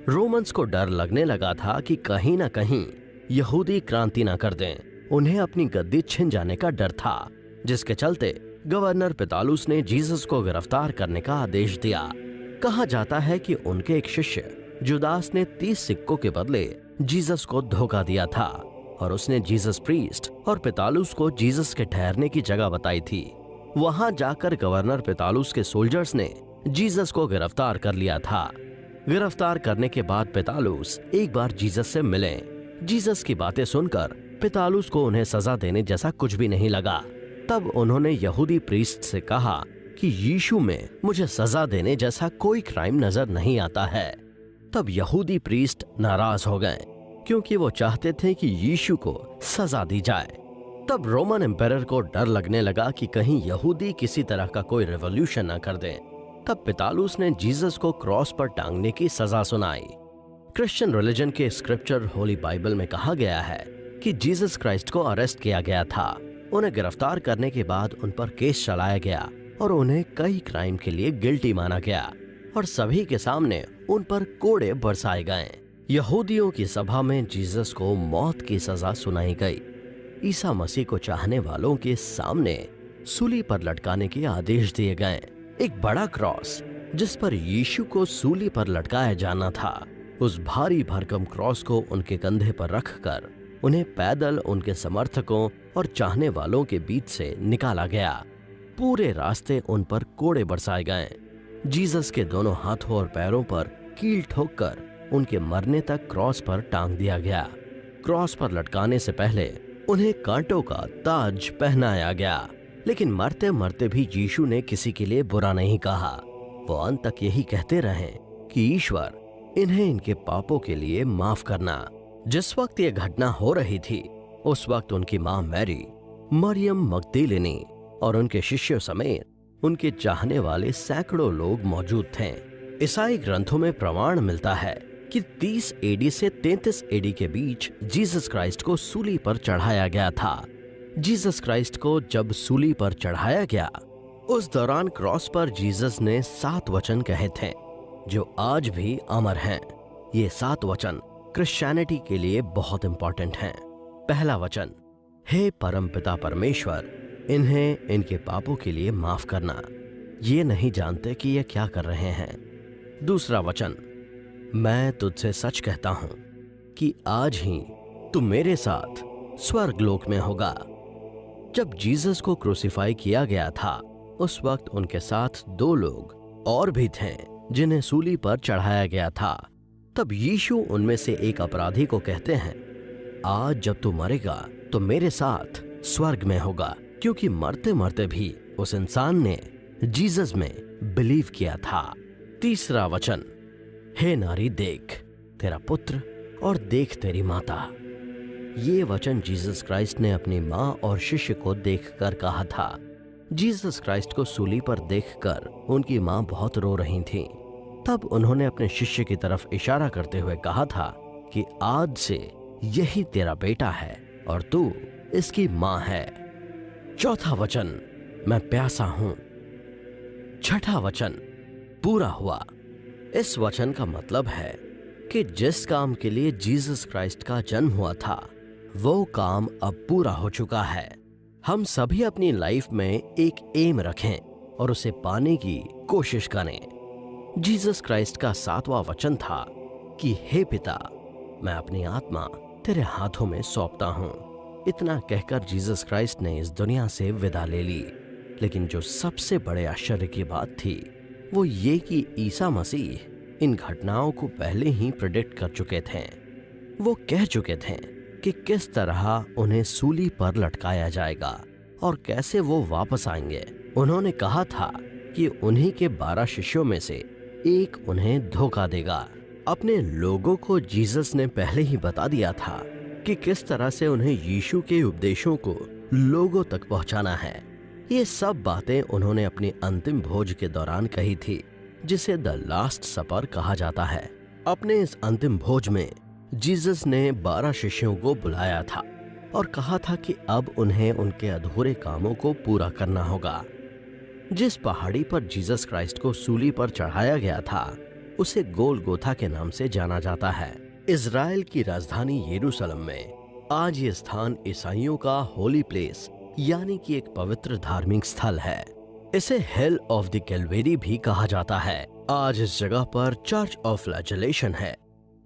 रोमन्स को डर लगने लगा था कि कहीं ना कहीं यहूदी क्रांति न कर दें उन्हें अपनी गद्दी छिन जाने का डर था, जिसके चलते गवर्नर पितालुस ने जीसस को गिरफ्तार करने का आदेश दिया। कहा जाता है कि उनके एक शिष्य जुदास ने 30 सिक्कों के बदले जीसस को धोखा दिया था और उसने जीसस प्रीस्ट और पितालुस को जीसस के ठहरने की जगह बताई थी। वहां जाकर गवर्नर पितालुस के सोल्जर्स ने जीसस को गिरफ्तार कर लिया था। गिरफ्तार करने के बाद पितालुस एक बार जीसस से मिले। जीसस की बातें सुनकर पितालुस को उन्हें सजा देने जैसा कुछ भी नहीं लगा। तब उन्होंने यहूदी प्रीस्ट से कहा कि यीशु में मुझे सजा देने जैसा कोई क्राइम नजर नहीं आता है। तब यहूदी प्रीस्ट नाराज हो गए क्योंकि वो चाहते थे कि यीशु को सजा दी जाए। तब रोमन एम्पायर को डर लगने लगा कि कहीं यहूदी किसी तरह का कोई रेवोल्यूशन न कर दें। तब पितालुस ने जीसस को क्रॉस पर टांगने की सजा सुनाई। क्रिश्चियन रिलीजन के स्क्रिप्चर होली बाइबल में कहा गया है कि जीसस क्राइस्ट को अरेस्ट किया गया था। उन्हें गिरफ्तार करने के बाद उन पर केस चलाया गया और उन्हें कई क्राइम के लिए गिल्टी माना गया और सभी के सामने उन पर कोड़े बरसाए गए। यहूदियों की सभा में जीसस को मौत की सजा सुनाई गई। ईसा मसीह को चाहने वालों के सामने सूली पर लटकाने के आदेश दिए गए। एक बड़ा क्रॉस जिस पर यीशु को सूली पर लटकाया जाना था, उस भारी भरकम क्रॉस को उनके कंधे पर रखकर उन्हें पैदल उनके समर्थकों और चाहने वालों के बीच से निकाला गया। पूरे रास्ते उन पर कोड़े बरसाए गए। जीसस के दोनों हाथों और पैरों पर कील ठोककर उनके मरने तक क्रॉस पर टांग दिया गया। क्रॉस पर लटकाने से पहले उन्हें कांटों का ताज पहनाया गया, लेकिन मरते मरते भी यीशु ने किसी के लिए बुरा नहीं कहा। वो अंत तक यही कहते रहे कि ईश्वर इन्हें इनके पापों के लिए माफ करना। जिस वक्त ये घटना हो रही थी उस वक्त उनकी मां मैरी, मरियम मगदलीनी और उनके शिष्यों समेत उनके चाहने वाले सैकड़ों लोग मौजूद थे। ईसाई ग्रंथों में प्रमाण मिलता है कि 30 एडी से 33 एडी के बीच जीसस क्राइस्ट को सूली पर चढ़ाया गया था। जीसस क्राइस्ट को जब सूली पर चढ़ाया गया उस दौरान क्रॉस पर जीसस ने 7 वचन कहे थे जो आज भी अमर हैं। ये 7 वचन क्रिश्चियनिटी के लिए बहुत इंपॉर्टेंट हैं। पहला वचन, हे परमपिता परमेश्वर, इन्हें इनके पापों के लिए माफ करना, ये नहीं जानते कि ये क्या कर रहे हैं। दूसरा वचन, मैं तुझसे सच कहता हूं कि आज ही तू मेरे साथ स्वर्गलोक में होगा। जब जीसस को क्रूसिफाई किया गया था उस वक्त उनके साथ 2 लोग और भी थे जिन्हें सूली पर चढ़ाया गया था। तब यीशु उनमें से एक अपराधी को कहते हैं, आज जब तू मरेगा तो मेरे साथ स्वर्ग में होगा, क्योंकि मरते मरते भी उस इंसान ने जीसस में बिलीव किया था। तीसरा वचन, हे नारी देख तेरा पुत्र और देख तेरी माता। ये वचन जीसस क्राइस्ट ने अपनी मां और शिष्य को देखकर कहा था। जीसस क्राइस्ट को सूली पर देखकर उनकी मां बहुत रो रही थी। तब उन्होंने अपने शिष्य की तरफ इशारा करते हुए कहा था कि आज से यही तेरा बेटा है और तू इसकी मां है। चौथा वचन, मैं प्यासा हूं। छठा वचन, पूरा हुआ। इस वचन का मतलब है कि जिस काम के लिए जीसस क्राइस्ट का जन्म हुआ था वो काम अब पूरा हो चुका है। हम सभी अपनी लाइफ में एक एम रखें और उसे पाने की कोशिश करें। जीसस क्राइस्ट का 7वां वचन था कि हे पिता, मैं अपनी आत्मा तेरे हाथों में सौंपता हूं। इतना कहकर जीसस क्राइस्ट ने इस दुनिया से विदा ले ली। लेकिन जो सबसे बड़े आश्चर्य की बात थी वो ये कि ईसा मसीह इन घटनाओं को पहले ही प्रेडिक्ट कर चुके थे। वो कह चुके थे कि किस तरह उन्हें सूली पर लटकाया जाएगा और कैसे वो वापस आएंगे। उन्होंने कहा था कि उन्हीं के 12 शिष्यों में से एक उन्हें धोखा देगा। अपने लोगों को जीसस ने पहले ही बता दिया था कि किस तरह से उन्हें यीशु के उपदेशों को लोगों तक पहुंचाना है। ये सब बातें उन्होंने अपनी अंतिम भोज के दौरान कही थी, जिसे द लास्ट सपर कहा जाता है। अपने इस अंतिम भोज में जीसस ने 12 शिष्यों को बुलाया था और कहा था कि अब उन्हें उनके अधूरे कामों को पूरा करना होगा। जिस पहाड़ी पर जीसस क्राइस्ट को सूली पर चढ़ाया गया था उसे गोलगोथा के नाम से जाना जाता है। इजराइल की राजधानी यरूशलेम में आज ये स्थान ईसाइयों का होली प्लेस यानी कि एक पवित्र धार्मिक स्थल है। इसे हिल ऑफ द कैलवेरी भी कहा जाता है। आज इस जगह पर चर्च ऑफ फ्लैजेलेशन है।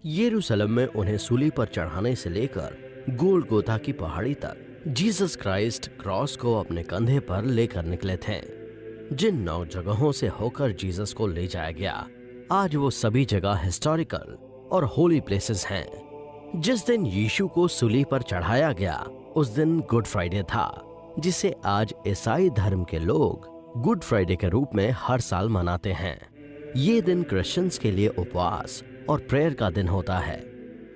यरूशलेम में उन्हें सूली पर चढ़ाने से लेकर गोलगोथा की पहाड़ी तक जीसस क्राइस्ट क्रॉस को अपने कंधे पर लेकर निकले थे। जिन 9 जगहों से होकर जीसस को ले जाया गया, आज वो सभी जगह हिस्टोरिकल और होली प्लेसेस हैं। जिस दिन यीशु को सूली पर चढ़ाया गया उस दिन गुड फ्राइडे था, जिसे आज ईसाई धर्म के लोग गुड फ्राइडे के रूप में हर साल मनाते हैं। ये दिन क्रिश्चियंस के लिए उपवास और प्रेयर का दिन होता है।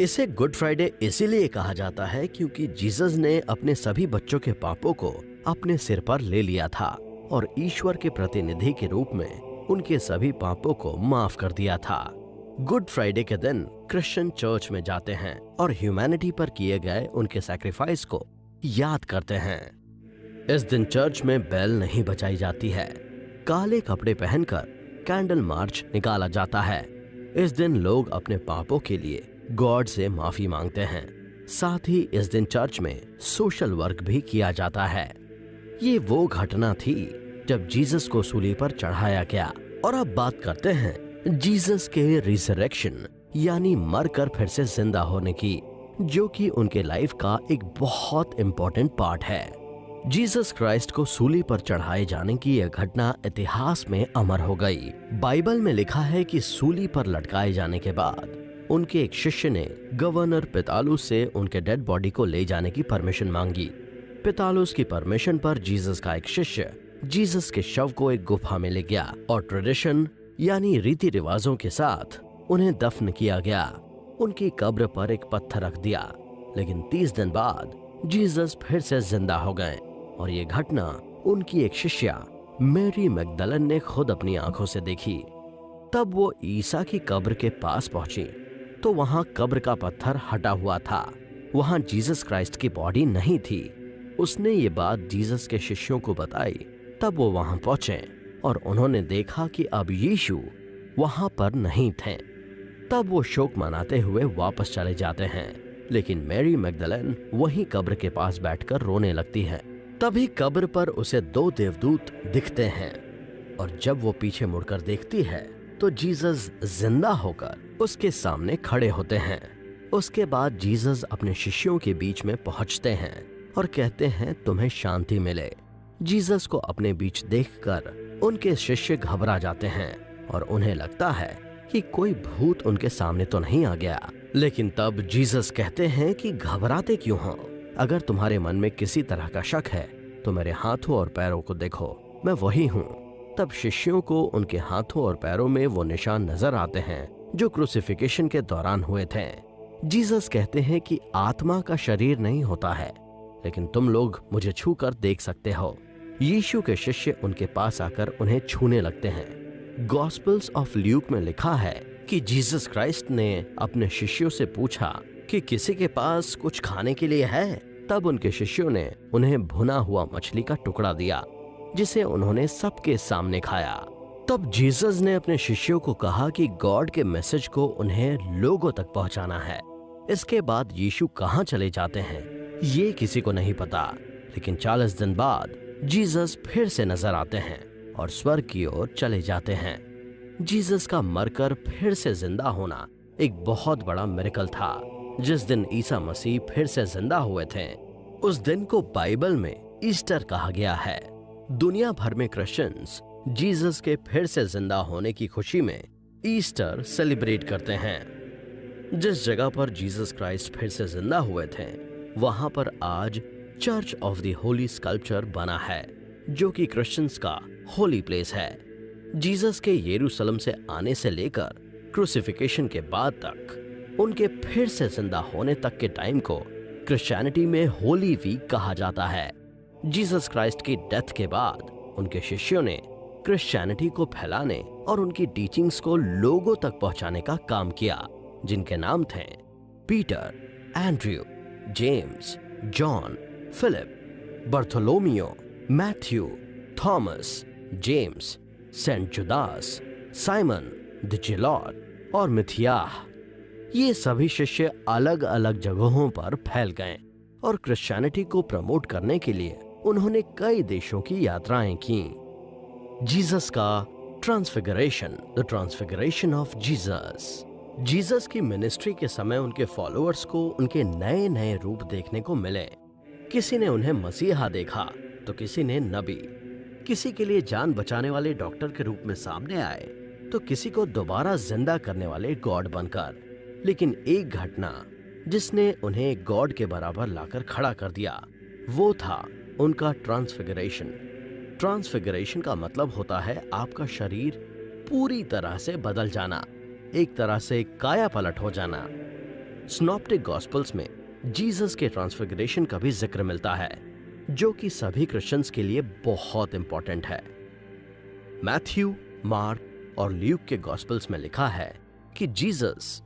इसे गुड फ्राइडे इसीलिए कहा जाता है क्योंकि जीसस ने अपने सभी बच्चों के पापों को अपने सिर पर ले लिया था और ईश्वर के प्रतिनिधि के रूप में उनके सभी पापों को माफ कर दिया था। गुड फ्राइडे के दिन क्रिश्चियन चर्च में जाते हैं और ह्यूमैनिटी पर किए गए उनके सैक्रिफाइस को याद करते हैं। इस दिन चर्च में बेल नहीं बजाई जाती है। काले कपड़े पहनकर कैंडल मार्च निकाला जाता है। इस दिन लोग अपने पापों के लिए गॉड से माफी मांगते हैं। साथ ही इस दिन चर्च में सोशल वर्क भी किया जाता है। ये वो घटना थी जब जीसस को सूली पर चढ़ाया गया। और अब बात करते हैं जीसस के रिजरेक्शन यानी मरकर फिर से जिंदा होने की, जो कि उनके लाइफ का एक बहुत इंपॉर्टेंट पार्ट है। जीसस क्राइस्ट को सूली पर चढ़ाए जाने की यह घटना इतिहास में अमर हो गई। बाइबल में लिखा है कि सूली पर लटकाए जाने के बाद उनके एक शिष्य ने गवर्नर पितालुस से उनके डेड बॉडी को ले जाने की परमिशन मांगी। पितालुस की परमिशन पर जीसस का एक शिष्य जीसस के शव को एक गुफा में ले गया और ट्रेडिशन यानी रीति रिवाजों के साथ उन्हें दफन किया गया। उनकी कब्र पर एक पत्थर रख दिया। लेकिन 30 दिन बाद जीसस फिर से जिंदा हो गए और ये घटना उनकी एक शिष्या मैरी मैगदलन ने खुद अपनी आंखों से देखी। तब वो ईसा की कब्र के पास पहुंची तो वहां कब्र का पत्थर हटा हुआ था। वहां जीसस क्राइस्ट की बॉडी नहीं थी। उसने ये बात जीसस के शिष्यों को बताई। तब वो वहां पहुंचे और उन्होंने देखा कि अब यीशु वहां पर नहीं थे। तब वो शोक मनाते हुए वापस चले जाते हैं। लेकिन मैरी मैगदलेन वहीं कब्र के पास बैठकर रोने लगती है। तभी कब्र पर उसे 2 देवदूत दिखते हैं और जब वो पीछे मुड़कर देखती है तो जीसस जिंदा होकर उसके सामने खड़े होते हैं। उसके बाद जीसस अपने शिष्यों के बीच में पहुंचते हैं और कहते हैं तुम्हें शांति मिले। जीसस को अपने बीच देखकर उनके शिष्य घबरा जाते हैं और उन्हें लगता है कि कोई भूत उनके सामने तो नहीं आ गया। लेकिन तब जीसस कहते हैं कि घबराते क्यों हो? अगर तुम्हारे मन में किसी तरह का शक है तो मेरे हाथों और पैरों को देखो, मैं वही हूँ। तब शिष्यों को उनके हाथों और पैरों में वो निशान नजर आते हैं जो क्रूसिफिकेशन के दौरान हुए थे। जीसस कहते हैं कि आत्मा का शरीर नहीं होता है, लेकिन तुम लोग मुझे छूकर देख सकते हो। यीशु के शिष्य उनके पास आकर उन्हें छूने लगते हैं। गॉस्पेल्स ऑफ ल्यूक में लिखा है कि जीसस क्राइस्ट ने अपने शिष्यों से पूछा कि किसी के पास कुछ खाने के लिए है? तब उनके शिष्यों ने उन्हें भुना हुआ मछली का टुकड़ा दिया, जिसे उन्होंने सबके सामने खाया। तब जीसस ने अपने शिष्यों को कहा कि गॉड के मैसेज को उन्हें लोगों तक पहुंचाना है। इसके बाद यीशु कहां चले जाते हैं ये किसी को नहीं पता। लेकिन 40 दिन बाद जीसस फिर से नजर आते हैं और स्वर्ग की ओर चले जाते हैं। जीसस का मरकर फिर से जिंदा होना एक बहुत बड़ा मिरेकल था। जिस दिन ईसा मसीह फिर से जिंदा हुए थे उस दिन को बाइबल में ईस्टर कहा गया है। दुनिया भर में क्रिश्चियंस जीसस के फिर से जिंदा होने की खुशी में ईस्टर सेलिब्रेट करते हैं। जिस जगह पर जीसस क्राइस्ट फिर से जिंदा हुए थे वहां पर आज church of the Holi sculpture बना है, जो कि क्रिश्चियंस का होली प्लेस है। जीसस के यरूशलेम से आने से लेकर क्रूसिफिकेशन के बाद तक उनके फिर से जिंदा होने तक के टाइम को क्रिश्चियनिटी में होली वीक कहा जाता है। जीसस क्राइस्ट की डेथ के बाद उनके शिष्यों ने क्रिश्चियनिटी को फैलाने और उनकी टीचिंग्स को लोगों तक पहुंचाने का काम किया, जिनके नाम थे Peter, Andrew, James, John, Philip, Bartholomew, Matthew, Thomas, James, Saint Judas, Simon the Zealot और मिथियाह। ये सभी शिष्य अलग अलग जगहों पर फैल गए और क्रिश्चियनिटी को प्रमोट करने के लिए उन्होंने कई देशों की यात्राएं की। जीसस का transfiguration, the transfiguration of Jesus. Jesus की मिनिस्ट्री के समय उनके फॉलोअर्स को उनके नए नए रूप देखने को मिले। किसी ने उन्हें मसीहा देखा तो किसी ने नबी, किसी के लिए जान बचाने वाले डॉक्टर के रूप में सामने आए तो किसी को दोबारा जिंदा करने वाले गॉड बनकर। लेकिन एक घटना जिसने उन्हें गॉड के बराबर लाकर खड़ा कर दिया वो था उनका ट्रांसफिगरेशन। ट्रांसफिगरेशन का मतलब होता है आपका शरीर पूरी तरह से बदल जाना, एक तरह से काया पलट हो जाना। सिनॉप्टिक गॉस्पेल्स में जीसस के ट्रांसफिगरेशन का भी जिक्र मिलता है, जो कि सभी क्रिश्चियंस के लिए बहुत इंपॉर्टेंट है। मैथ्यू, मार्क और ल्यूक के गॉस्पेल्स में लिखा है कि जीसस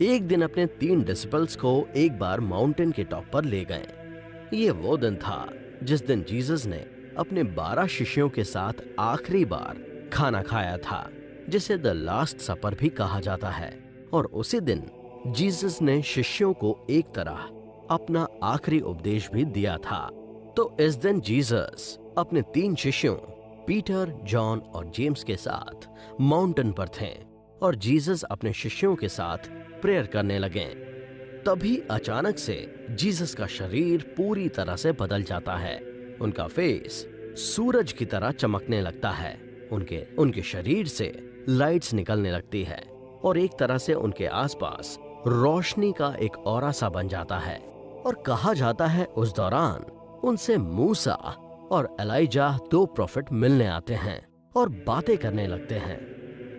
एक दिन अपने 3 डिसिपल्स को एक बार माउंटेन के टॉप पर ले गए। ये वो दिन था जिस दिन जीसस ने अपने 12 शिष्यों के साथ आखिरी बार खाना खाया था, जिसे द लास्ट सपर भी कहा जाता है। और उसी दिन जीसस ने शिष्यों को एक तरह अपना आखिरी उपदेश भी दिया था। तो इस दिन जीसस अपने 3 शिष्यों पीटर, जॉन और जेम्स के साथ माउंटेन पर थे और जीसस अपने शिष्यों के साथ प्रेयर करने लगे। तभी अचानक से जीसस का शरीर पूरी तरह से बदल जाता है। उनका फेस सूरज की तरह चमकने लगता है। उनके शरीर से लाइट्स निकलने लगती है और एक तरह से उनके आसपास रोशनी का एक ऑरा सा बन जाता है। और कहा जाता है उस दौरान उनसे मूसा और एलाइजा 2 प्रोफेट मिलने आते हैं और बातें करने लगते हैं।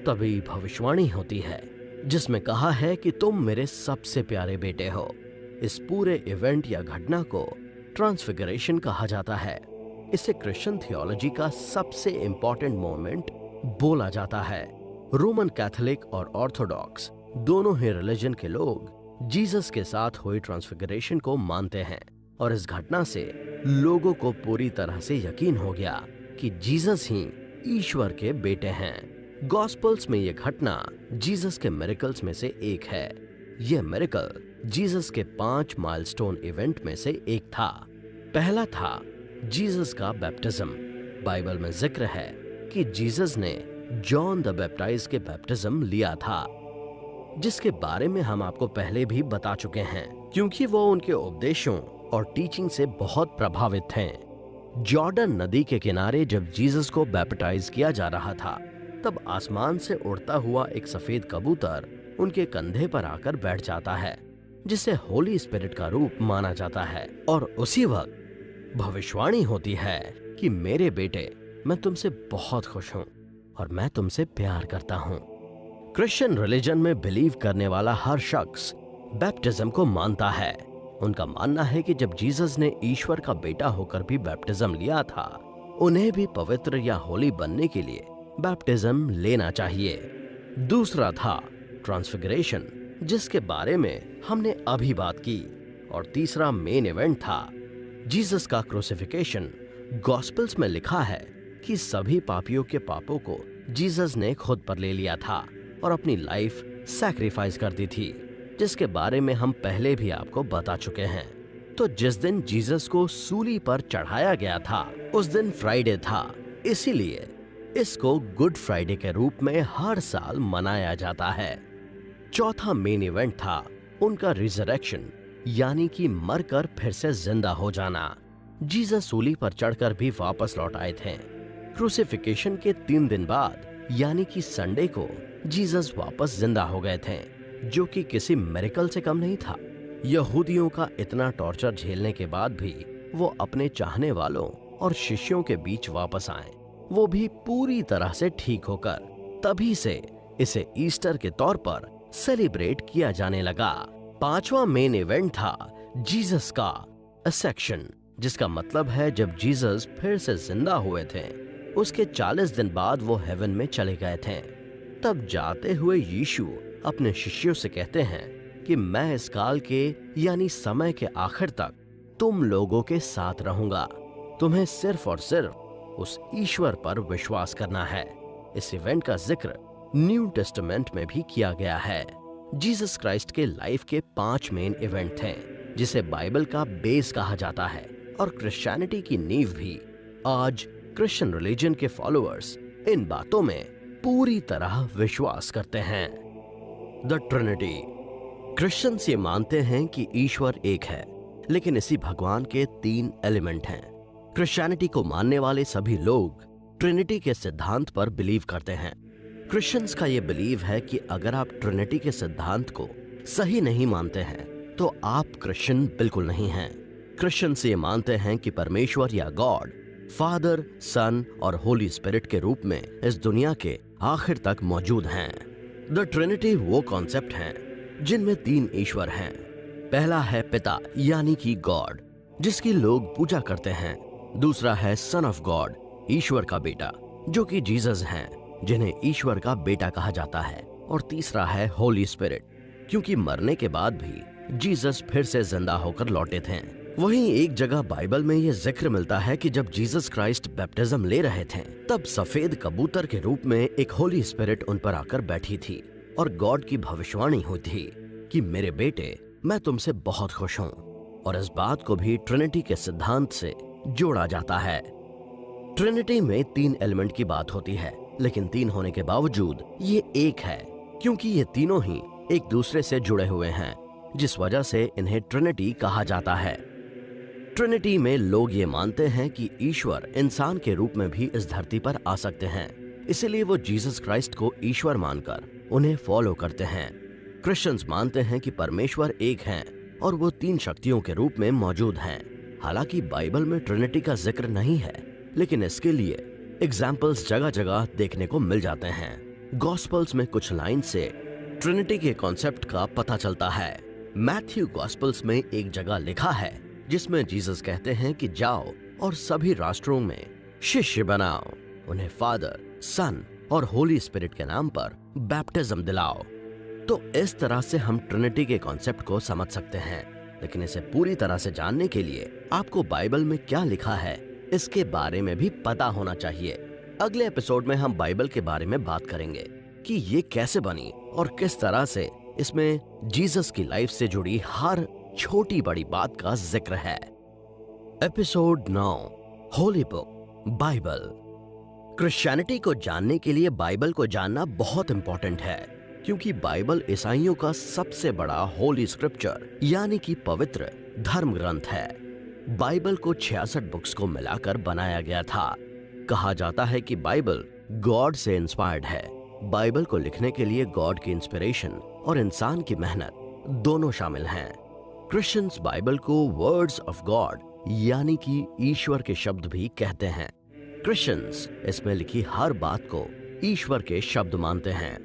तभी भविष्यवाणी होती है जिसमें कहा है कि तुम मेरे सबसे प्यारे बेटे हो। इस पूरे इवेंट या घटना को ट्रांसफिगरेशन कहा जाता है। इसे क्रिश्चियन थियोलॉजी का सबसे इंपॉर्टेंट मोमेंट बोला जाता है। रोमन कैथोलिक और ऑर्थोडॉक्स दोनों ही रिलीजन के लोग जीसस के साथ हुई ट्रांसफिगरेशन को मानते हैं और इस घटना से लोगों को पूरी तरह से यकीन हो गया कि जीसस ही ईश्वर के बेटे हैं। गॉस्पेल्स में यह घटना जीसस के मिरेकल्स में से एक है। यह मिरेकल जीसस के 5 माइलस्टोन इवेंट में से एक था। पहला था जीसस का बैप्टिज्म। बाइबल में जिक्र है कि जीसस ने जॉन द बैप्टाइज के बैप्टिज्म लिया था, जिसके बारे में हम आपको पहले भी बता चुके हैं, क्योंकि वो उनके उपदेशों और टीचिंग से बहुत प्रभावित थे। जॉर्डन नदी के किनारे जब जीसस को बैप्टाइज किया जा रहा था, तब आसमान से उड़ता हुआ एक सफेद कबूतर उनके कंधे पर आकर बैठ जाता है, जिसे होली स्पिरिट का रूप माना जाता है। और उसी वक्त भविष्यवाणी होती है कि मेरे बेटे, मैं तुमसे बहुत खुश हूँ और मैं तुमसे प्यार करता हूँ। क्रिश्चियन रिलीजन में बिलीव करने वाला हर शख्स बैप्टिज्म को मानता है। उनका मानना है कि जब जीसस ने ईश्वर का बेटा होकर भी बैप्टिज्म लिया था, उन्हें भी पवित्र या होली बनने के लिए बैप्टिज्म लेना चाहिए। दूसरा था ट्रांसफिगरेशन, जिसके बारे में हमने अभी बात की। और तीसरा मेन इवेंट था जीसस का क्रूसिफिकेशन। गॉस्पेल्स में लिखा है कि सभी पापियों के पापों को जीसस ने खुद पर ले लिया था और अपनी लाइफ सैक्रिफाइस कर दी थी, जिसके बारे में हम पहले भी आपको बता चुके हैं। तो जिस दिन जीसस को सूली पर चढ़ाया गया था, उस दिन फ्राइडे था, इसीलिए इसको गुड फ्राइडे के रूप में हर साल मनाया जाता है। चौथा मेन इवेंट था उनका रिजरेक्शन, यानी कि मरकर फिर से जिंदा हो जाना। जीसस सूली पर चढ़कर भी वापस लौट आए थे। क्रूसिफिकेशन के 3 दिन बाद, यानी कि संडे को, जीसस वापस जिंदा हो गए थे, जो कि किसी मिरेकल से कम नहीं था। यहूदियों का इतना टॉर्चर झेलने के बाद भी वो अपने चाहने वालों और शिष्यों के बीच वापस आए, वो भी पूरी तरह से ठीक होकर। तभी से इसे ईस्टर के तौर पर सेलिब्रेट किया जाने लगा। पांचवा मेन इवेंट था जीसस का असेक्शन, जिसका मतलब है जब जीसस फिर से जिंदा हुए थे, उसके 40 दिन बाद वो हेवन में चले गए थे। तब जाते हुए यीशु अपने शिष्यों से कहते हैं कि मैं इस काल के यानी समय के आखिर तक तुम लोगों के साथ रहूंगा। तुम्हें सिर्फ और सिर्फ उस ईश्वर पर विश्वास करना है। इस इवेंट का जिक्र न्यू टेस्टामेंट में भी किया गया है। जीसस क्राइस्ट के लाइफ के 5 मेन इवेंट थे। जिसे बाइबल का बेस कहा जाता है और क्रिश्चियनिटी की नींव भी। आज क्रिश्चियन रिलीजन के फॉलोअर्स इन बातों में पूरी तरह विश्वास करते हैं। The Trinity. क्रिश्चियंस ये मानते हैं कि ईश्वर एक है, लेकिन इसी भगवान के 3 एलिमेंट हैं। क्रिश्चियनिटी को मानने वाले सभी लोग ट्रिनिटी के सिद्धांत पर बिलीव करते हैं। क्रिश्चियंस का यह बिलीव है कि अगर आप ट्रिनिटी के सिद्धांत को सही नहीं मानते हैं तो आप क्रिश्चियन बिल्कुल नहीं हैं। क्रिश्चियंस ये मानते हैं कि परमेश्वर या गॉड फादर, सन और होली स्पिरिट के रूप में इस दुनिया के आखिर तक मौजूद हैं। द ट्रिनिटी वो कॉन्सेप्ट हैं जिनमें 3 ईश्वर हैं। पहला है पिता यानी कि गॉड, जिसकी लोग पूजा करते हैं। दूसरा है सन ऑफ गॉड, ईश्वर का बेटा, जो कि जीसस हैं, जिन्हें ईश्वर का बेटा कहा जाता है। और तीसरा है होली स्पिरिट, क्योंकि मरने के बाद भी जीसस फिर से जिंदा होकर लौटे थे। वहीं एक जगह बाइबल में यह जिक्र मिलता है कि जब जीसस क्राइस्ट बैप्टिज्म ले रहे थे, तब सफेद कबूतर के रूप में एक होली स्पिरिट उन पर आकर बैठी थी और गॉड की भविष्यवाणी हुई थी कि मेरे बेटे, मैं तुमसे बहुत खुश हूं। और इस बात को भी ट्रिनिटी के सिद्धांत से जोड़ा जाता है। ट्रिनिटी में 3 एलिमेंट की बात होती है, लेकिन 3 होने के बावजूद ये एक है, क्योंकि ये तीनों ही एक दूसरे से जुड़े हुए हैं, जिस वजह से इन्हें ट्रिनिटी कहा जाता है। ट्रिनिटी में लोग ये मानते हैं कि ईश्वर इंसान के रूप में भी इस धरती पर आ सकते हैं, इसलिए वो जीसस क्राइस्ट को ईश्वर मानकर उन्हें फॉलो करते हैं। क्रिश्चियंस मानते हैं कि परमेश्वर एक हैं और वो 3 शक्तियों के रूप में मौजूद हैं। हालांकि बाइबल में ट्रिनिटी का जिक्र नहीं है, लेकिन इसके लिए एग्जाम्पल्स जगह जगह देखने को मिल जाते हैं। गॉस्पल्स में कुछ लाइन से ट्रिनिटी के कॉन्सेप्ट का पता चलता है। मैथ्यू गॉस्पल्स में एक जगह लिखा है जिसमें जीसस कहते हैं कि जाओ और सभी राष्ट्रों में शिष्य बनाओ, उन्हें फादर, सन और होली स्पिरिट के नाम पर बैप्टिज्म दिलाओ। तो इस तरह से हम ट्रिनिटी के कॉन्सेप्ट को समझ सकते हैं, लेकिन इसे पूरी तरह से जानने के लिए आपको बाइबल में क्या लिखा है इसके बारे में भी पता होना चाहिए। अगले एपिसोड में हम बाइबल के बारे में बात करेंगे कि ये कैसे बनी और किस तरह से इसमें जीसस की लाइफ से जुड़ी हर छोटी बड़ी बात का जिक्र है। Episode 9, Holi book, Bible. Christianity को जानने के लिए बाइबल को जानना बहुत इंपॉर्टेंट है, क्योंकि बाइबल ईसाइयों का सबसे बड़ा होली स्क्रिप्चर यानी कि पवित्र धर्म ग्रंथ है। बाइबल को 66 बुक्स को मिलाकर बनाया गया था। कहा जाता है कि बाइबल गॉड से इंस्पायर्ड है। बाइबल को लिखने के लिए गॉड की इंस्पिरेशन और इंसान की मेहनत दोनों शामिल हैं। क्रिश्चियंस बाइबल को वर्ड्स ऑफ गॉड यानी कि ईश्वर के शब्द भी कहते हैं। क्रिश्चियंस इसमें लिखी हर बात को ईश्वर के शब्द मानते हैं।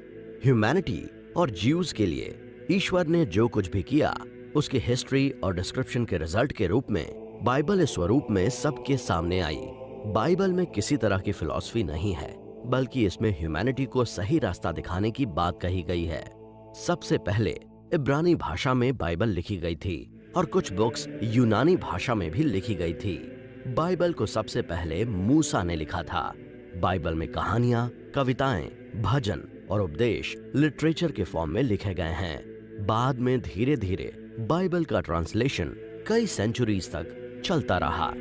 ह्यूमैनिटी और ज्यूज के लिए ईश्वर ने जो कुछ भी किया उसकी हिस्ट्री और डिस्क्रिप्शन के रिजल्ट के रूप में बाइबल इस स्वरूप में सबके सामने आई। बाइबल में किसी तरह की फिलॉसफी नहीं है, बल्कि इसमें ह्यूमैनिटी को सही रास्ता दिखाने की बात कही गई है। सबसे पहले इब्रानी भाषा में बाइबल लिखी गई थी और कुछ बुक्स यूनानी भाषा में भी लिखी गई थी। बाइबल को सबसे पहले मूसा ने लिखा था। बाइबल में कहानियां, कविताएं, भजन और उपदेश लिटरेचर के फॉर्म में लिखे गए हैं। बाद में धीरे धीरे बाइबल का ट्रांसलेशन कई सेंचुरीज तक चलता रहा।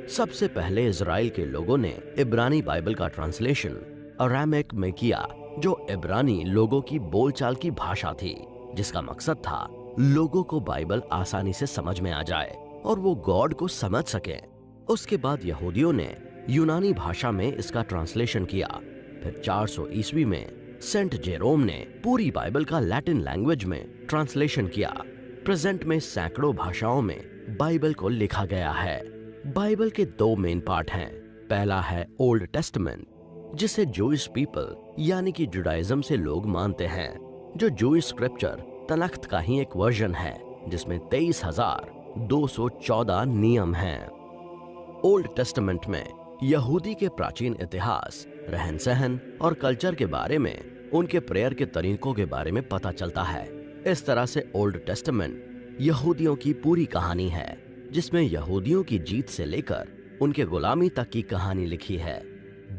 सबसे पहले इजराइल के लोगों ने इब्रानी बाइबल का ट्रांसलेशन अरामिक में किया, जो इब्रानी लोगों की बोलचाल की भाषा थी, जिसका मकसद था लोगों को बाइबल आसानी से समझ में आ जाए और वो गॉड को समझ सके। उसके बाद यहूदियों ने यूनानी भाषा में इसका ट्रांसलेशन किया। फिर 400 ईस्वी में सेंट जेरोम ने पूरी बाइबल का लैटिन लैंग्वेज में ट्रांसलेशन किया। प्रेजेंट में सैकड़ों भाषाओं में बाइबल को लिखा गया है। बाइबल के 2 मेन पार्ट हैं। पहला है ओल्ड टेस्टामेंट, जिसे जूइश पीपल यानी कि जुडाइज्म से लोग मानते हैं, जो जूइश स्क्रिप्चर तनख्त का ही एक वर्जन है, जिसमें 23,214 नियम हैं। ओल्ड टेस्टामेंट में यहूदी के प्राचीन इतिहास, रहन सहन और कल्चर के बारे में, उनके प्रेयर के तरीकों के बारे में पता चलता है। इस तरह से ओल्ड टेस्टामेंट यहूदियों की पूरी कहानी है, जिसमें यहूदियों की जीत से लेकर उनके गुलामी तक की कहानी लिखी है।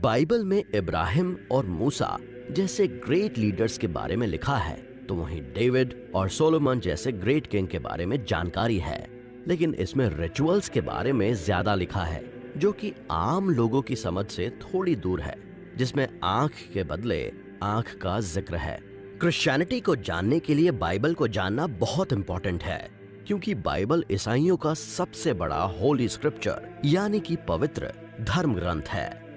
बाइबल में इब्राहिम और मूसा जैसे ग्रेट लीडर्स के बारे में लिखा है, तो वहीं डेविड और सोलोमन जैसे ग्रेट किंग के बारे में जानकारी है। लेकिन इसमें रिचुअल्स के बारे में ज्यादा लिखा है, जो कि आम लोगों की समझ से थोड़ी दूर है, जिसमें आंख के बदले आंख का जिक्र है। क्रिश्चियनिटी को जानने के लिए बाइबल को जानना बहुत इंपॉर्टेंट है, क्योंकि बाइबल ईसाइयों का सबसे बड़ा होली स्क्रिप्चर यानी कि पवित्र धर्म ग्रंथ है।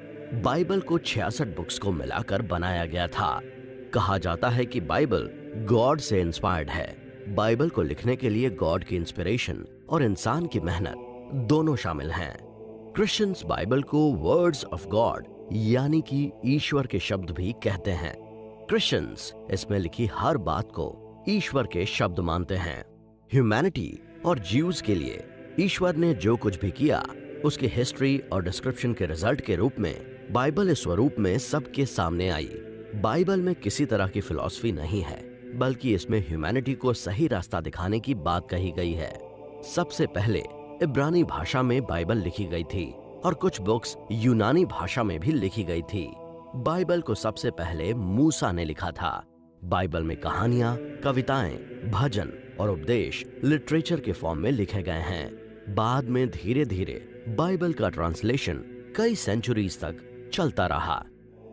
बाइबल को 66 बुक्स को मिलाकर बनाया गया था। कहा जाता है कि बाइबल गॉड से इंस्पायर्ड है। बाइबल को लिखने के लिए गॉड की इंस्पिरेशन और इंसान की मेहनत दोनों शामिल हैं। क्रिश्चियंस बाइबल को वर्ड्स ऑफ गॉड यानी कि ईश्वर के शब्द भी कहते हैं। क्रिश्चियंस इसमें लिखी हर बात को ईश्वर के शब्द मानते हैं। ह्यूमैनिटी और ज्यूज के लिए ईश्वर ने जो कुछ भी किया उसकी हिस्ट्री और डिस्क्रिप्शन के रिजल्ट के रूप में बाइबल इस स्वरूप में सबके सामने आई। बाइबल में किसी तरह की फिलॉसफी नहीं है, बल्कि इसमें ह्यूमैनिटी को सही रास्ता दिखाने की बात कही गई है। सबसे पहले इब्रानी भाषा में बाइबल लिखी गई थी और कुछ बुक्स यूनानी भाषा में भी लिखी गई थी। बाइबल को सबसे पहले मूसा ने लिखा था। बाइबल में कहानियां, कविताएं, भजन और उपदेश लिटरेचर के फॉर्म में लिखे गए हैं। बाद में धीरे धीरे बाइबल का ट्रांसलेशन कई सेंचुरीज तक चलता रहा।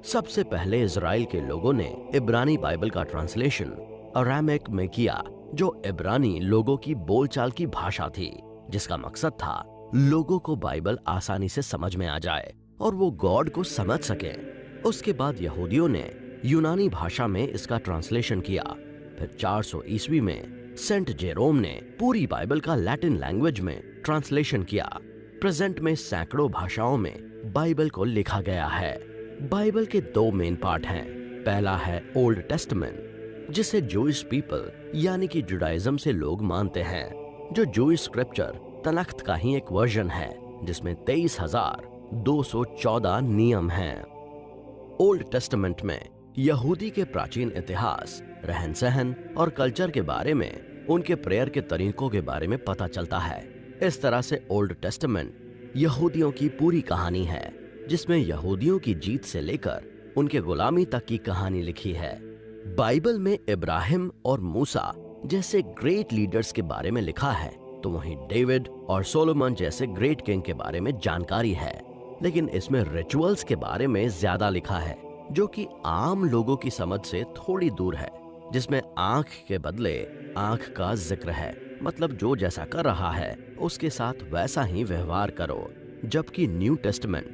सबसे पहले इजराइल के लोगों ने इब्रानी बाइबल का ट्रांसलेशन अरामिक में किया, जो इब्रानी लोगों की बोलचाल की भाषा थी, जिसका मकसद था लोगों को बाइबल आसानी से समझ में आ जाए और वो गॉड को समझ सकें। उसके बाद यहूदियों ने यूनानी भाषा में इसका ट्रांसलेशन किया। फिर 400 ईस्वी में सेंट जेरोम ने पूरी बाइबल का लैटिन लैंग्वेज में ट्रांसलेशन किया। प्रेजेंट में सैकड़ों भाषाओं में बाइबल को लिखा गया है। बाइबल के दो मेन पार्ट हैं। पहला है ओल्ड टेस्टामेंट, जिसे जूइश पीपल यानी कि जुडाइज्म से लोग मानते हैं, जो जूइश स्क्रिप्चर तनख्त का ही एक वर्जन है, जिसमें 23,214 नियम हैं। ओल्ड टेस्टामेंट में यहूदी के प्राचीन इतिहास, रहन सहन और कल्चर के बारे में, उनके प्रेयर के तरीकों के बारे में पता चलता है। इस तरह से ओल्ड टेस्टामेंट यहूदियों की पूरी कहानी है, जिसमें यहूदियों की जीत से लेकर उनके गुलामी तक की कहानी लिखी है। बाइबल में इब्राहिम और मूसा जैसे ग्रेट लीडर्स के बारे में लिखा है, तो वहीं डेविड और सोलोमन जैसे ग्रेट किंग के बारे में जानकारी है। लेकिन इसमें रिचुअल्स के बारे में ज्यादा लिखा है, जो कि आम लोगों की समझ से थोड़ी दूर है, जिसमें आंख के बदले आंख का जिक्र है। मतलब जो जैसा कर रहा है उसके साथ वैसा ही व्यवहार करो। जबकि न्यू टेस्टामेंट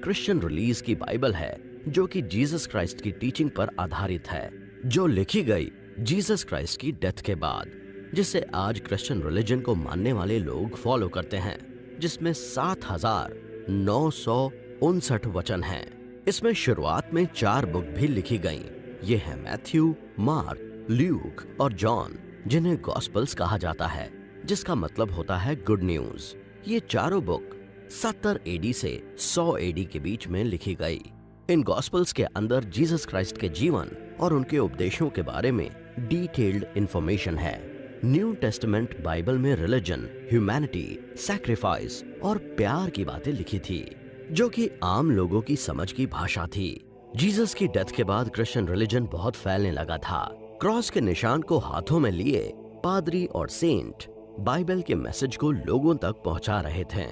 क्रिश्चियन रिलीज की बाइबल है, जो कि जीसस क्राइस्ट की टीचिंग पर आधारित है, जो लिखी गई जीसस क्राइस्ट की डेथ के बाद, जिसे आज क्रिश्चियन रिलीजन को मानने वाले लोग फॉलो करते हैं, जिसमें 7,959 वचन हैं। इसमें शुरुआत में 4 बुक भी लिखी गईं। ये है मैथ्यू, मार्क, ल्यूक और जॉन, जिन्हें गॉस्पेल्स कहा जाता है, जिसका मतलब होता है गुड न्यूज। ये चारों बुक 70 एडी से 100 एडी के बीच में लिखी गई। इन गॉस्पेल्स के अंदर जीसस क्राइस्ट के जीवन और उनके उपदेशों के बारे में डिटेल्ड इंफॉर्मेशन है। न्यू टेस्टामेंट बाइबल में रिलीजन, ह्यूमैनिटी, सैक्रिफाइस और प्यार की बातें लिखी थी, जो कि आम लोगों की समझ की भाषा थी। जीसस की डेथ के बाद क्रिश्चियन रिलीजन बहुत फैलने लगा था। क्रॉस के निशान को हाथों में लिए पादरी और सेंट बाइबल के मैसेज को लोगों तक पहुंचा रहे थे।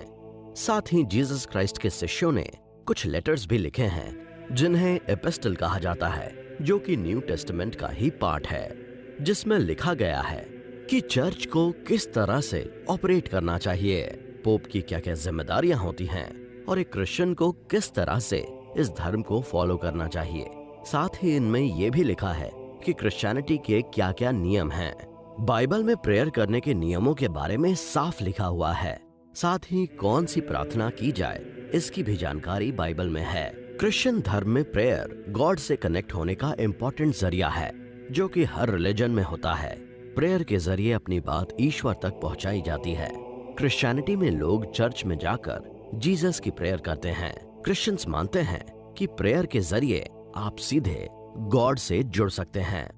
साथ ही जीसस क्राइस्ट के शिष्यों ने कुछ लेटर्स भी लिखे हैं, जिन्हें एपिस्टल कहा जाता है, जो कि न्यू टेस्टामेंट का ही पार्ट है, जिसमें लिखा गया है कि चर्च को किस तरह से ऑपरेट करना चाहिए, पोप की क्या क्या जिम्मेदारियां होती हैं और एक क्रिश्चियन को किस तरह से इस धर्म को फॉलो करना चाहिए। साथ ही इनमें यह भी लिखा है कि क्रिश्चियनिटी के क्या क्या नियम हैं। बाइबल में प्रेयर करने के नियमों के बारे में साफ लिखा हुआ है। साथ ही कौन सी प्रार्थना की जाए इसकी भी जानकारी बाइबल में है। क्रिश्चियन धर्म में प्रेयर गॉड से कनेक्ट होने का इम्पोर्टेंट जरिया है, जो कि हर रिलीजन में होता है। प्रेयर के जरिए अपनी बात ईश्वर तक पहुंचाई जाती है। क्रिश्चियनिटी में लोग चर्च में जाकर जीसस की प्रेयर करते हैं। क्रिश्चियंस मानते हैं कि प्रेयर के जरिए आप सीधे गॉड से जुड़ सकते हैं।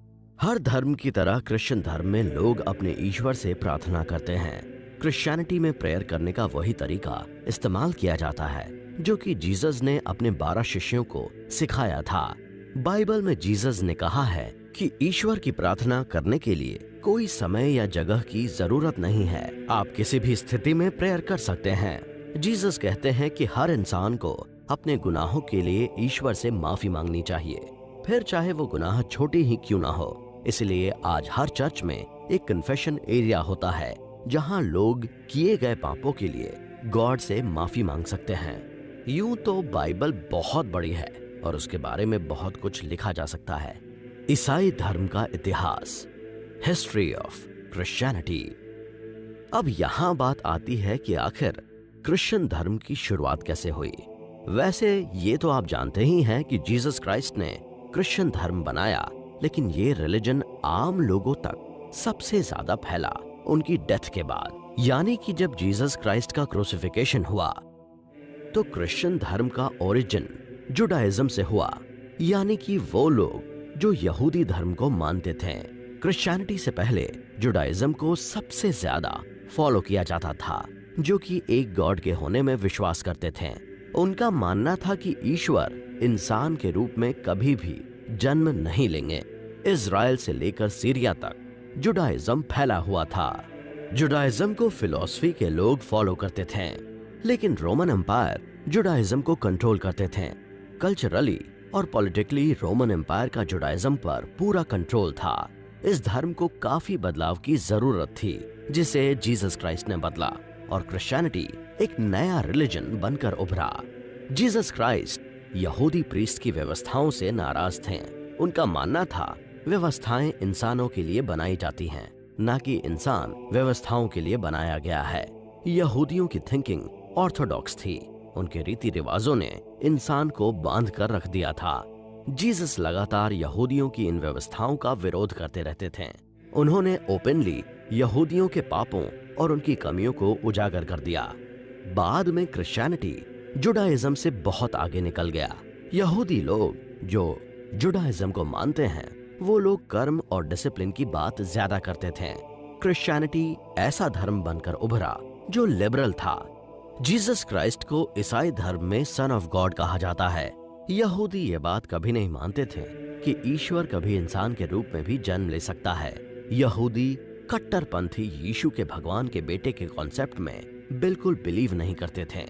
हर धर्म की तरह क्रिश्चियन धर्म में लोग अपने ईश्वर से प्रार्थना करते हैं। क्रिश्चियनिटी में प्रेयर करने का वही तरीका इस्तेमाल किया जाता है, जो कि जीसस ने अपने 12 शिष्यों को सिखाया था। बाइबल में जीसस ने कहा है कि ईश्वर की प्रार्थना करने के लिए कोई समय या जगह की जरूरत नहीं है, आप किसी भी स्थिति में प्रेयर कर सकते हैं। जीसस कहते हैं कि हर इंसान को अपने गुनाहों के लिए ईश्वर से माफी मांगनी चाहिए, फिर चाहे वो गुनाह छोटी ही क्यों ना हो। इसलिए आज हर चर्च में एक कन्फेशन एरिया होता है जहां लोग किए गए पापों के लिए गॉड से माफी मांग सकते हैं। यूं तो बाइबल बहुत बड़ी है और उसके बारे में बहुत कुछ लिखा जा सकता है। ईसाई धर्म का इतिहास, हिस्ट्री ऑफ क्रिश्चियनिटी। अब यहां बात आती है कि आखिर क्रिश्चियन धर्म की शुरुआत कैसे हुई। वैसे ये तो आप जानते ही हैं कि जीसस क्राइस्ट ने क्रिश्चियन धर्म बनाया, लेकिन ये रिलीजन आम लोगों तक सबसे ज्यादा फैला उनकी डेथ के बाद, यानी कि जब जीसस क्राइस्ट का क्रूसिफिकेशन हुआ तो क्रिश्चियन धर्म का ओरिजिन जुडाइज्म से हुआ, यानी कि वो लोग जो यहूदी धर्म को मानते थे। क्रिश्चियनिटी से पहले जुडाइज्म को सबसे ज्यादा फॉलो किया जाता था, जो कि एक गॉड के होने में विश्वास करते थे। उनका मानना था कि ईश्वर इंसान के रूप में कभी भी जन्म नहीं लेंगे। इजराइल से लेकर सीरिया तक जुडाइज्म फैला हुआ था। जुडाइज्म को फिलॉसफी के लोग फॉलो करते थे, लेकिन रोमन एम्पायर जुडाइज्म को कंट्रोल करते थे। कल्चरली और पॉलिटिकली रोमन एम्पायर का जुडाइज्म पर पूरा कंट्रोल था। इस धर्म को काफी बदलाव की जरूरत थी, जिसे जीसस क्राइस्ट ने बदला और क्रिश्चियनिटी एक नया रिलीजन बनकर उभरा। जीसस क्राइस्ट यहूदी प्रीस्ट की व्यवस्थाओं से नाराज थे। उनका मानना था व्यवस्थाएं इंसानों के लिए बनाई जाती हैं, न कि इंसान व्यवस्थाओं के लिए बनाया गया है। यहूदियों की थिंकिंग ऑर्थोडॉक्स थी। उनके रीति रिवाजों ने इंसान को बांध कर रख दिया था। जीसस लगातार यहूदियों की इन व्यवस्थाओं का विरोध करते रहते थे। उन्होंने ओपनली यहूदियों के पापों और उनकी कमियों को उजागर कर दिया। बाद में क्रिश्चियनिटी जुडाइज्म से बहुत आगे निकल गया। यहूदी लोग जो जुडाइज्म को मानते हैं, वो लोग कर्म और डिसिप्लिन की बात ज्यादा करते थे। क्रिश्चियनिटी ऐसा धर्म बनकर उभरा जो लिबरल था। जीसस क्राइस्ट को ईसाई धर्म में सन ऑफ गॉड कहा जाता है। यहूदी ये बात कभी नहीं मानते थे कि ईश्वर कभी इंसान के रूप में भी जन्म ले सकता है। यहूदी कट्टरपंथी यीशु के भगवान के बेटे के कॉन्सेप्ट में बिल्कुल बिलीव नहीं करते थे।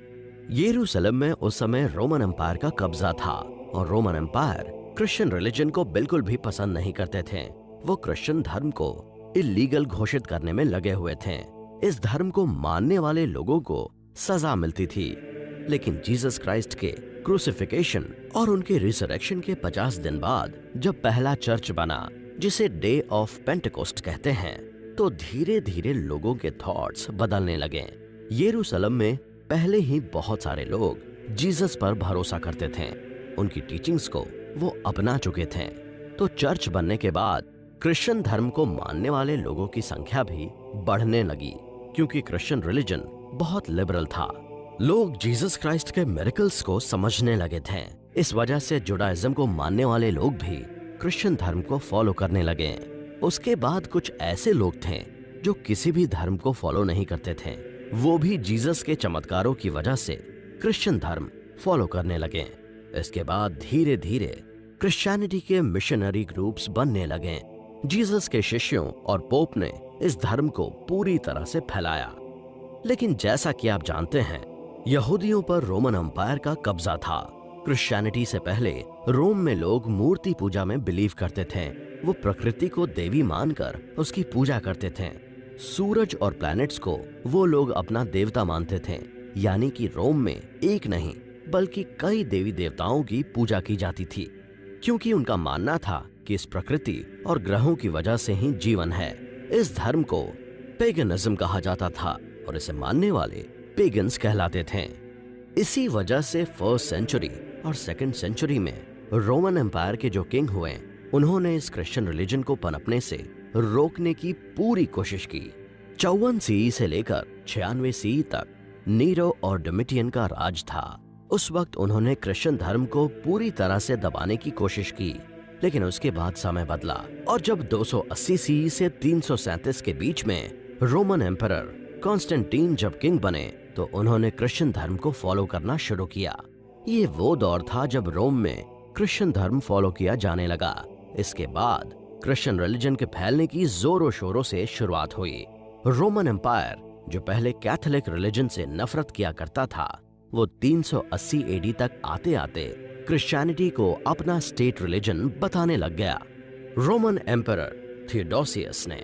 यरूशलेम में उस समय रोमन एम्पायर का कब्जा था और रोमन एम्पायर क्रिश्चियन रिलीजन को बिल्कुल भी पसंद नहीं करते थे। वो क्रिश्चियन धर्म को इलीगल घोषित करने में लगे हुए थे। इस धर्म को मानने वाले लोगों को सजा मिलती थी। लेकिन जीसस क्राइस्ट के क्रूसिफिकेशन और उनके रिसरेक्शन के 50 दिन बाद जब पहला चर्च बना, जिसे डे ऑफ पेंटेकोस्ट कहते हैं, तो धीरे धीरे लोगों के थॉट्स बदलने लगे। यरूशलेम में पहले ही बहुत सारे लोग जीसस पर भरोसा करते थे। उनकी टीचिंग्स को वो अपना चुके थे। तो चर्च बनने के बाद क्रिश्चियन धर्म को मानने वाले लोगों की संख्या भी बढ़ने लगी, क्योंकि क्रिश्चियन रिलीजन बहुत लिबरल था। लोग जीसस क्राइस्ट के मिरेकल्स को समझने लगे थे। इस वजह से जुडाइज्म को मानने वाले लोग भी क्रिश्चियन धर्म को फॉलो करने लगे। उसके बाद कुछ ऐसे लोग थे जो किसी भी धर्म को फॉलो नहीं करते थे। वो भी जीसस के चमत्कारों की वजह से क्रिश्चियन धर्म फॉलो करने लगे। इसके बाद धीरे धीरे क्रिश्चियनिटी के मिशनरी ग्रुप्स बनने लगे। जीसस के शिष्यों और पोप ने इस धर्म को पूरी तरह से फैलाया। लेकिन जैसा कि आप जानते हैं, यहूदियों पर रोमन एम्पायर का कब्जा था। क्रिश्चियनिटी से पहले रोम में लोग मूर्ति पूजा में बिलीव करते थे। वो प्रकृति को देवी मानकर उसकी पूजा करते थे। सूरज और प्लैनेट्स को वो लोग अपना देवता मानते थे, यानी कि रोम में एक नहीं बल्कि कई देवी देवताओं की पूजा की जाती थी, क्योंकि उनका मानना था कि इस प्रकृति और ग्रहों की वजह से ही जीवन है। इस धर्म को पेगनिज्म कहा जाता था और इसे मानने वाले पेगन्स कहलाते थे। इसी वजह से फर्स्ट सेंचुरी और सेकंड सेंचुरी में रोमन एम्पायर के जो किंग हुए, उन्होंने इस क्रिश्चियन रिलीजन को पनपने से रोकने की पूरी कोशिश की। 54 सीई से लेकर 96 सीई तक नीरो और डोमिटियन का राज था। उस वक्त उन्होंने क्रिश्चियन धर्म को पूरी तरह से दबाने की कोशिश की, लेकिन उसके बाद समय बदला और जब 280 सीई से 337 के बीच में रोमन एम्परर कॉन्स्टेंटीन जब किंग बने, तो उन्होंने क्रिश्चियन धर्म को फॉलो करना शुरू किया। ये वो दौर था जब रोम में क्रिश्चियन धर्म फॉलो किया जाने लगा। इसके बाद क्रिश्चियन रिलीजन के फैलने की जोरों शोरों से शुरुआत हुई। रोमन एम्पायर, जो पहले कैथोलिक रिलीजन से नफरत किया करता था, वो 380 एडी तक आते आते क्रिश्चियनिटी को अपना स्टेट रिलीजन बताने लग गया। रोमन एम्परर थियोडोसियस ने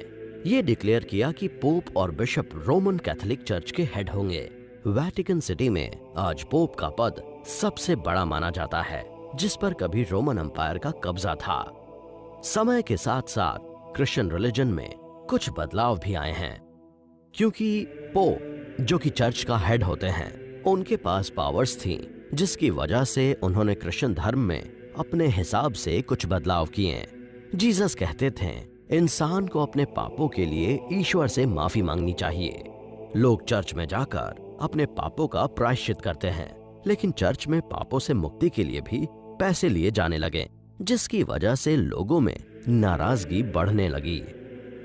ये डिक्लेयर किया कि पोप और बिशप रोमन कैथोलिक चर्च के हेड होंगे। वेटिकन सिटी में आज पोप का पद सबसे बड़ा माना जाता है, जिस पर कभी रोमन एम्पायर का कब्जा था। समय के साथ साथ क्रिश्चियन रिलीजन में कुछ बदलाव भी आए हैं, क्योंकि पोप, जो कि चर्च का हेड होते हैं, उनके पास पावर्स थी, जिसकी वजह से उन्होंने क्रिश्चियन धर्म में अपने हिसाब से कुछ बदलाव किए। जीसस कहते थे, इंसान को अपने पापों के लिए ईश्वर से माफी मांगनी चाहिए। लोग चर्च में जाकर अपने पापों का प्रायश्चित करते हैं, लेकिन चर्च में पापों से मुक्ति के लिए भी पैसे लिए जाने लगे, जिसकी वजह से लोगों में नाराजगी बढ़ने लगी।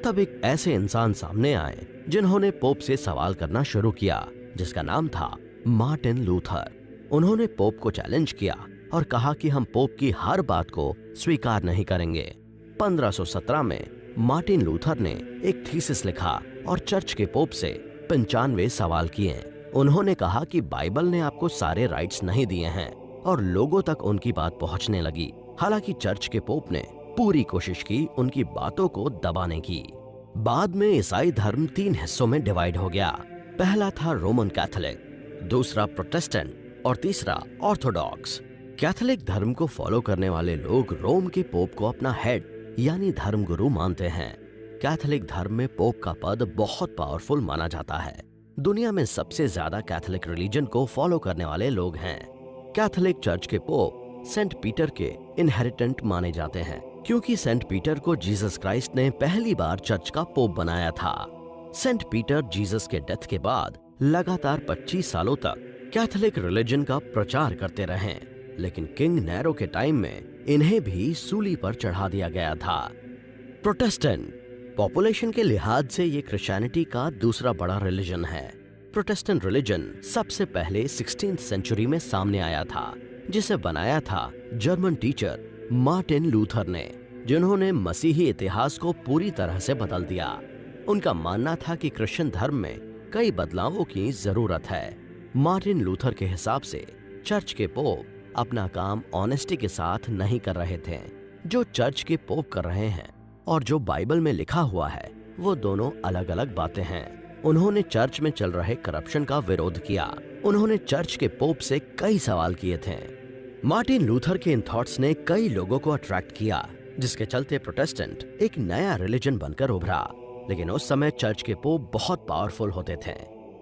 तब एक ऐसे इंसान सामने आए जिन्होंने पोप से सवाल करना शुरू किया, जिसका नाम था मार्टिन लूथर। उन्होंने पोप को चैलेंज किया और कहा कि हम पोप की हर बात को स्वीकार नहीं करेंगे। 1517 में मार्टिन लूथर ने एक थीसिस लिखा और चर्च के पोप से 95 सवाल किए। उन्होंने कहा कि बाइबल ने आपको सारे राइट्स नहीं दिए हैं, और लोगों तक उनकी बात पहुंचने लगी। हालांकि चर्च के पोप ने पूरी कोशिश की उनकी बातों को दबाने की। बाद में ईसाई धर्म 3 हिस्सों में डिवाइड हो गया। पहला था रोमन कैथोलिक, दूसरा प्रोटेस्टेंट और तीसरा ऑर्थोडॉक्स। कैथोलिक धर्म को फॉलो करने वाले लोग रोम के पोप को अपना हेड यानी धर्मगुरु मानते हैं। कैथोलिक धर्म में पोप का पद बहुत पावरफुल माना जाता है। दुनिया में सबसे ज्यादा कैथोलिक रिलीजन को फॉलो करने वाले लोग हैं। कैथोलिक चर्च के पोप सेंट पीटर के इनहेरिटेंट माने जाते हैं, क्योंकि सेंट पीटर को जीसस क्राइस्ट ने पहली बार चर्च का पोप बनाया था। सेंट पीटर जीसस के डेथ के बाद लगातार 25 सालों तक कैथोलिक रिलीजन का प्रचार करते रहे, लेकिन किंग नैरो के टाइम में इन्हें भी सूली पर चढ़ा दिया गया था। प्रोटेस्टेंट पॉपुलेशन के लिहाज से ये क्रिश्चियनिटी का दूसरा बड़ा रिलीजन है। प्रोटेस्टेंट रिलीजन सबसे पहले 16th सेंचुरी में सामने आया था, जिसे बनाया था जर्मन टीचर मार्टिन लूथर ने, जिन्होंने मसीही इतिहास को पूरी तरह से बदल दिया। उनका मानना था कि क्रिश्चियन धर्म में कई बदलावों की जरूरत है। मार्टिन लूथर के हिसाब से चर्च के पोप अपना काम ऑनेस्टी के साथ नहीं कर रहे थे, जो चर्च के पोप कर रहे हैं और जो बाइबल में लिखा हुआ है वो दोनों अलग अलग बातें हैं। उन्होंने चर्च में चल रहे करप्शन का विरोध किया। उन्होंने चर्च के पोप से कई सवाल किए थे। मार्टिन लूथर के इन थॉट्स ने कई लोगों को अट्रैक्ट किया, जिसके चलते प्रोटेस्टेंट एक नया रिलीजन बनकर उभरा। लेकिन उस समय चर्च के पोप बहुत पावरफुल होते थे,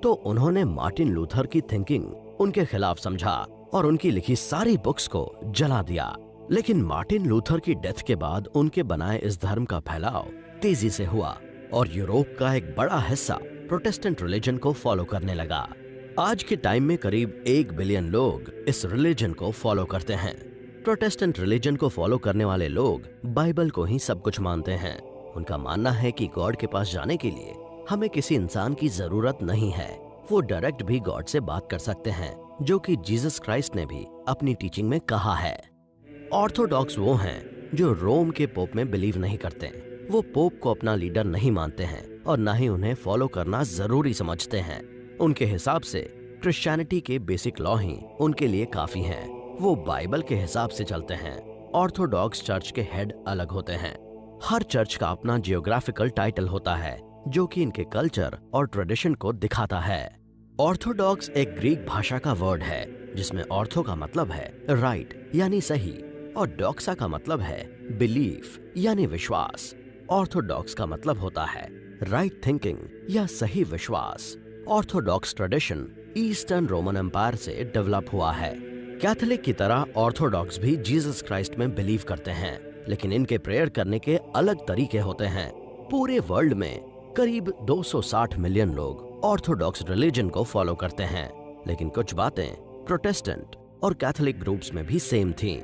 तो उन्होंने मार्टिन लूथर की थिंकिंग उनके खिलाफ समझा और उनकी लिखी सारी बुक्स को जला दिया। लेकिन मार्टिन लूथर की डेथ के बाद उनके बनाए इस धर्म का फैलाव तेजी से हुआ और यूरोप का एक बड़ा हिस्सा प्रोटेस्टेंट रिलीजन को फॉलो करने लगा। आज के टाइम में करीब 1 बिलियन लोग इस रिलीजन को फॉलो करते हैं। प्रोटेस्टेंट रिलीजन को फॉलो करने वाले लोग बाइबल को ही सब कुछ मानते हैं। उनका मानना है कि गॉड के पास जाने के लिए हमें किसी इंसान की जरूरत नहीं है, वो डायरेक्ट भी गॉड से बात कर सकते हैं, जो कि जीसस क्राइस्ट ने भी अपनी टीचिंग में कहा है। ऑर्थोडॉक्स वो हैं जो रोम के पोप में बिलीव नहीं करते। वो पोप को अपना लीडर नहीं मानते हैं और न ही उन्हें फॉलो करना जरूरी समझते हैं। उनके हिसाब से क्रिश्चियनिटी के बेसिक लॉ ही उनके लिए काफी हैं। वो बाइबल के हिसाब से चलते हैं। ऑर्थोडॉक्स चर्च के हेड अलग होते हैं। हर चर्च का अपना जियोग्राफिकल टाइटल होता है, जो कि इनके कल्चर और ट्रेडिशन को दिखाता है। ऑर्थोडॉक्स एक ग्रीक भाषा का वर्ड है, जिसमें ऑर्थो का मतलब है राइट यानी सही और डॉक्सा का मतलब है बिलीफ यानी विश्वास। ऑर्थोडॉक्स का मतलब होता है राइट थिंकिंग या सही विश्वास। Orthodox tradition Eastern Roman Empire से डेवलप हुआ है। कैथोलिक की तरह ऑर्थोडॉक्स भी जीसस क्राइस्ट में बिलीव करते हैं, लेकिन इनके प्रेयर करने के अलग तरीके होते हैं। पूरे वर्ल्ड में करीब 260 मिलियन लोग ऑर्थोडॉक्स रिलीजन को फॉलो करते हैं, लेकिन कुछ बातें प्रोटेस्टेंट और कैथोलिक ग्रुप्स में भी सेम थी।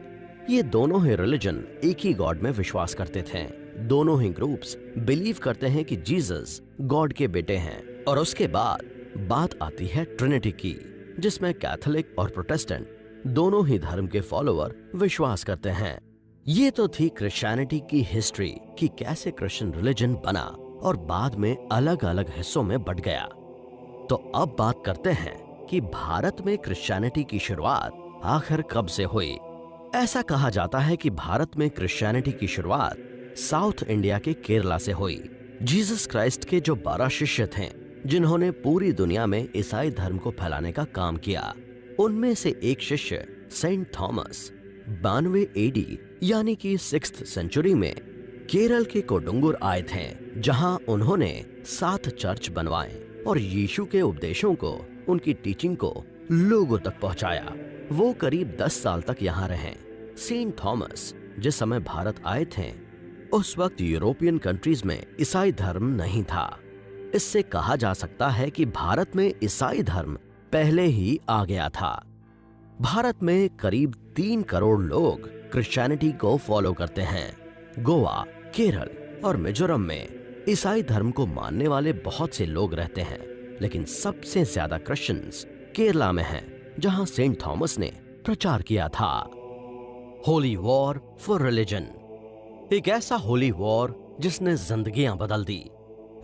ये दोनों ही रिलीजन एक ही गॉड में विश्वास करते थे। दोनों ही ग्रुप्स बिलीव करते हैं कि जीसस गॉड के बेटे हैं। और उसके बाद बात आती है ट्रिनिटी की, जिसमें कैथोलिक और प्रोटेस्टेंट दोनों ही धर्म के फॉलोअर विश्वास करते हैं। ये तो थी क्रिश्चियनिटी की हिस्ट्री कि कैसे क्रिश्चियन रिलीजन बना और बाद में अलग अलग हिस्सों में बंट गया। तो अब बात करते हैं कि भारत में क्रिश्चियनिटी की शुरुआत आखिर कब से हुई। ऐसा कहा जाता है कि भारत में क्रिश्चियनिटी की शुरुआत साउथ इंडिया के केरला से हुई। जीसस क्राइस्ट के जो 12 शिष्य थे जिन्होंने पूरी दुनिया में ईसाई धर्म को फैलाने का काम किया, उनमें से एक शिष्य सेंट थॉमस 92 एडी यानी कि 6th सेंचुरी में केरल के कोडुंगुर आए थे, जहां उन्होंने 7 चर्च बनवाए और यीशु के उपदेशों को, उनकी टीचिंग को लोगों तक पहुंचाया। वो करीब 10 साल तक यहाँ रहे। सेंट थॉमस जिस समय भारत आए थे उस वक्त यूरोपियन कंट्रीज में ईसाई धर्म नहीं था। इससे कहा जा सकता है कि भारत में ईसाई धर्म पहले ही आ गया था। भारत में करीब 3 करोड़ लोग क्रिश्चियनिटी को फॉलो करते हैं। गोवा, केरल और मिजोरम में ईसाई धर्म को मानने वाले बहुत से लोग रहते हैं, लेकिन सबसे ज्यादा क्रिश्चियंस केरला में हैं, जहां सेंट थॉमस ने प्रचार किया था। होली वॉर फॉर रिलीजन, एक ऐसा होली वॉर जिसने जिंदगियां बदल दी।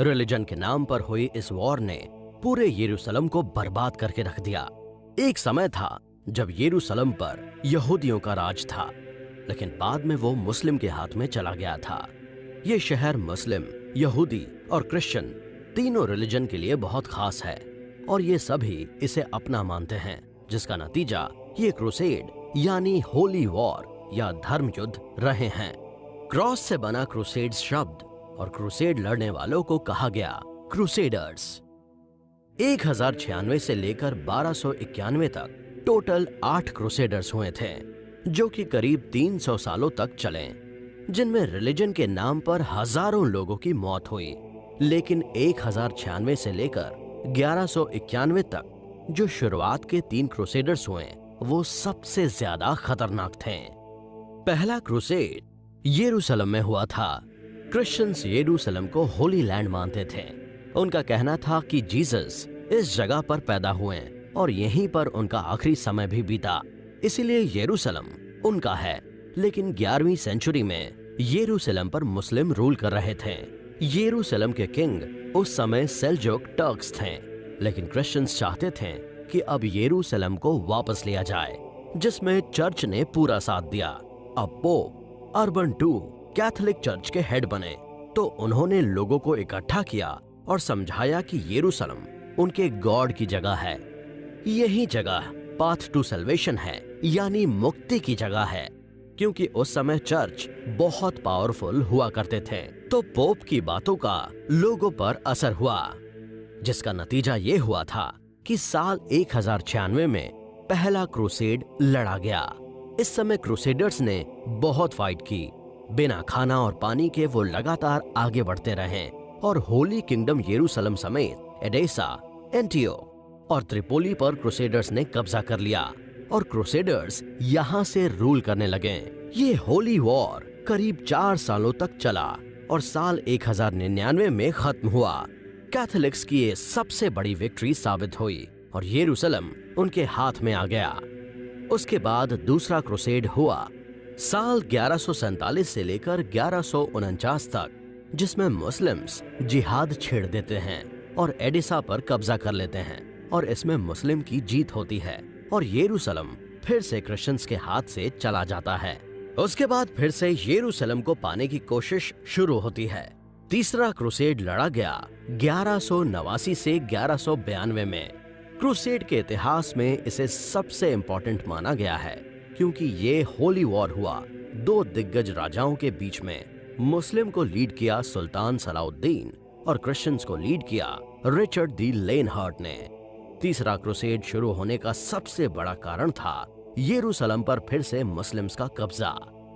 रिलीजन के नाम पर हुई इस वॉर ने पूरे यरूशलेम को बर्बाद करके रख दिया। एक समय था जब यरूशलेम पर यहूदियों का राज था, लेकिन बाद में वो मुस्लिम के हाथ में चला गया था। ये शहर मुस्लिम, यहूदी और क्रिश्चियन तीनों रिलीजन के लिए बहुत खास है और ये सभी इसे अपना मानते हैं, जिसका नतीजा ये क्रूसेड यानी होली वॉर या धर्म युद्ध रहे हैं। क्रॉस से बना क्रूसेड्स शब्द और क्रूसेड लड़ने वालों को कहा गया क्रूसेडर्स। 1096 से लेकर 1291 तक टोटल 8 क्रूसेडर्स हुए थे, जो कि करीब 300 सालों तक चले, जिनमें रिलीजन के नाम पर हजारों लोगों की मौत हुई। लेकिन 1096 से लेकर 1191 तक जो शुरुआत के 3 क्रूसेडर्स हुए वो सबसे ज्यादा खतरनाक थे। पहला क्रूसेड यरूशलेम में हुआ था। क्रिश्चियंस यरूशलेम को होली लैंड मानते थे। उनका कहना था कि जीसस इस जगह पर पैदा हुए और यहीं पर उनका आखिरी समय भी बीता, इसीलिए यरूशलेम उनका है। लेकिन 11वीं सेंचुरी में यरूशलेम पर मुस्लिम रूल कर रहे थे। यरूशलेम के किंग उस समय सेल्जुक टर्क्स थे, लेकिन क्रिश्चियंस चाहते थे कि अब यरूशलेम को वापस लिया जाए, जिसमें चर्च ने पूरा साथ दिया। अब pope urban II Catholic church के हेड बने, तो उन्होंने लोगों को इकट्ठा किया और समझाया कि यरूशलेम उनके गॉड की जगह है। यही जगह पाथ टू सल्वेशन है, यानी मुक्ति की जगह है, क्योंकि उस समय चर्च बहुत पावरफुल हुआ करते थे। तो पोप की बातों का लोगों पर असर हुआ, जिसका नतीजा ये हुआ था कि साल 1096 में पहला क्रूसेड लड़ा गया। इस समय क्रूसेडर्स ने बहुत फाइट की। बिना खाना और पानी के वो लगातार आगे बढ़ते रहे और होली किंगडम यरूशलेम समेत एडेसा, एंटियोक और त्रिपोली पर क्रूसेडर्स ने कब्जा कर लिया और क्रूसेडर्स यहाँ से रूल करने लगे। ये होली वॉर करीब 4 सालों तक चला और साल 1099 में खत्म हुआ। कैथोलिक्स की ये सबसे बड़ी विक्ट्री साबित हुई और यरूशलेम उनके हाथ में आ गया। उसके बाद दूसरा क्रूसेड हुआ साल 1147 से लेकर 1149 तक, जिसमें मुस्लिम्स जिहाद छेड़ देते हैं और एडिसा पर कब्जा कर लेते हैं और इसमें मुस्लिम की जीत होती है और यरूशलेम फिर से क्रिश्चियंस के हाथ से चला जाता है। उसके बाद फिर से यरूशलेम को पाने की कोशिश शुरू होती है। तीसरा क्रूसेड लड़ा गया 1189 से 1192 में। क्रूसेड के इतिहास में इसे सबसे इम्पोर्टेंट माना गया है, क्योंकि ये होली वॉर हुआ 2 दिग्गज राजाओं के बीच में। मुस्लिम को लीड किया सुल्तान सलाउद्दीन और क्रिश्चियंस को लीड किया रिचर्ड दी लेनहार्ट ने। तीसरा क्रूसेड शुरू होने का सबसे बड़ा कारण था यरूशलेम पर फिर से मुस्लिम्स का कब्जा।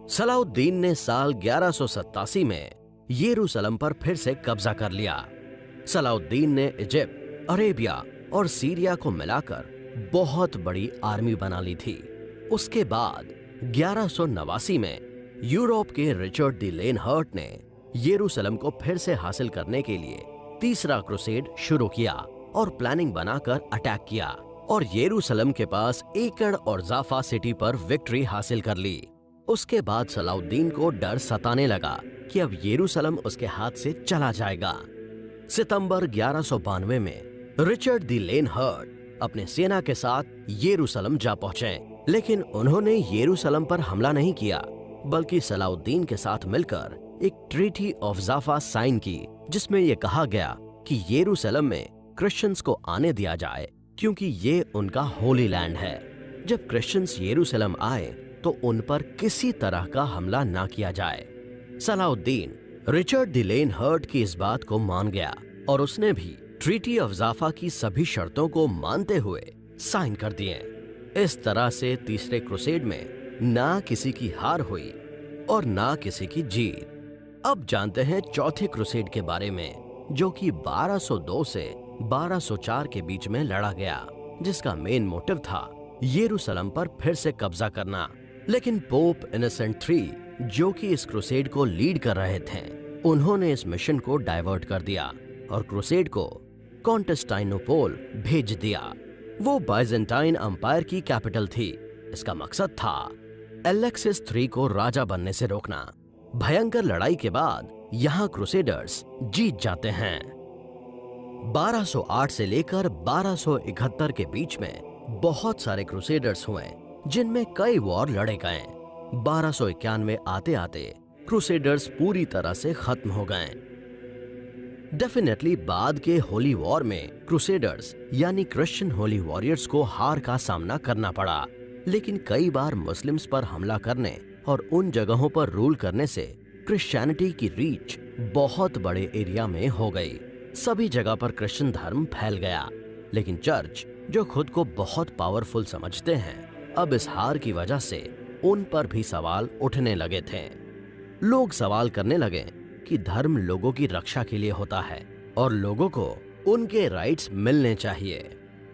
सलाउद्दीन ने साल 1187 में यरूशलेम पर फिर से कब्जा कर लिया। सलाउद्दीन ने इजिप्ट, अरेबिया और सीरिया को मिलाकर बहुत बड़ी आर्मी बना ली थी। उसके बाद 1189 में यूरोप के रिचर्ड दी लेनहार्ट ने यरूशलेम को फिर से हासिल करने के लिए तीसरा क्रूसेड शुरू किया और प्लानिंग बनाकर अटैक किया और यरूशलेम के पास एकड़ और जाफा सिटी पर विक्ट्री हासिल कर ली। उसके बाद सलाउद्दीन को डर सताने लगा कि अब यरूशलेम उसके हाथ से चला जाएगा। सितंबर 1192 में रिचर्ड द लेनहर्ड अपने सेना के साथ यरूशलेम जा पहुंचे, लेकिन उन्होंने यरूशलेम पर हमला नहीं किया, बल्कि सलाउद्दीन के साथ मिलकर एक ट्रीटी ऑफ जाफा साइन की, जिसमें यह कहा गया कि यरूशलेम में क्रिश्चियंस को आने दिया जाए क्योंकि ये उनका होली लैंड है। जब क्रिश्चियंस यरूशलेम आए तो उन पर किसी तरह का हमला ना किया जाए। सलाउद्दीन रिचर्ड द लेनहर्ड की इस बात को मान गया और उसने भी ट्रीटी ऑफ जाफा की सभी शर्तों को मानते हुए साइन कर दिए। इस तरह से तीसरे क्रूसेड में ना किसी की हार हुई और ना किसी की जीत। अब जानते हैं चौथे क्रूसेड के बारे में, जो कि 1202 से 1204 के बीच में लड़ा गया, जिसका मेन मोटिव था यरूशलेम पर फिर से कब्जा करना। लेकिन पोप इनोसेंट III, जो कि इस क्रूसेड को लीड कर रहे थे, उन्होंने इस मिशन को डाइवर्ट कर दिया और क्रूसेड को कॉन्स्टेंटिनोपल भेज दिया। वो बाइजेंटाइन अंपायर की कैपिटल थी। इसका मकसद था एलेक्सिस III को राजा बनने से रोकना। भयंकर लड़ाई के बाद यहाँ क्रूसेडर्स जीत जाते हैं। 1208 से लेकर 1271 के बीच में बहुत सारे क्रूसेडर्स हुए, जिनमें कई वॉर लड़े गए। 1291 आते आते क्रूसेडर्स पूरी तरह से खत्म हो गए। डेफिनेटली बाद के होली वॉर में क्रूसेडर्स यानी क्रिश्चियन होली वॉरियर्स को हार का सामना करना पड़ा, लेकिन कई बार मुस्लिम्स पर हमला करने और उन जगहों पर रूल करने से क्रिश्चियनिटी की रीच बहुत बड़े एरिया में हो गई। सभी जगह पर क्रिश्चियन धर्म फैल गया, लेकिन चर्च, जो खुद को बहुत पावरफुल समझते हैं, अब इस हार की वजह से उन पर भी सवाल उठने लगे थे। लोग सवाल करने लगे कि धर्म लोगों की रक्षा के लिए होता है और लोगों को उनके राइट्स मिलने चाहिए।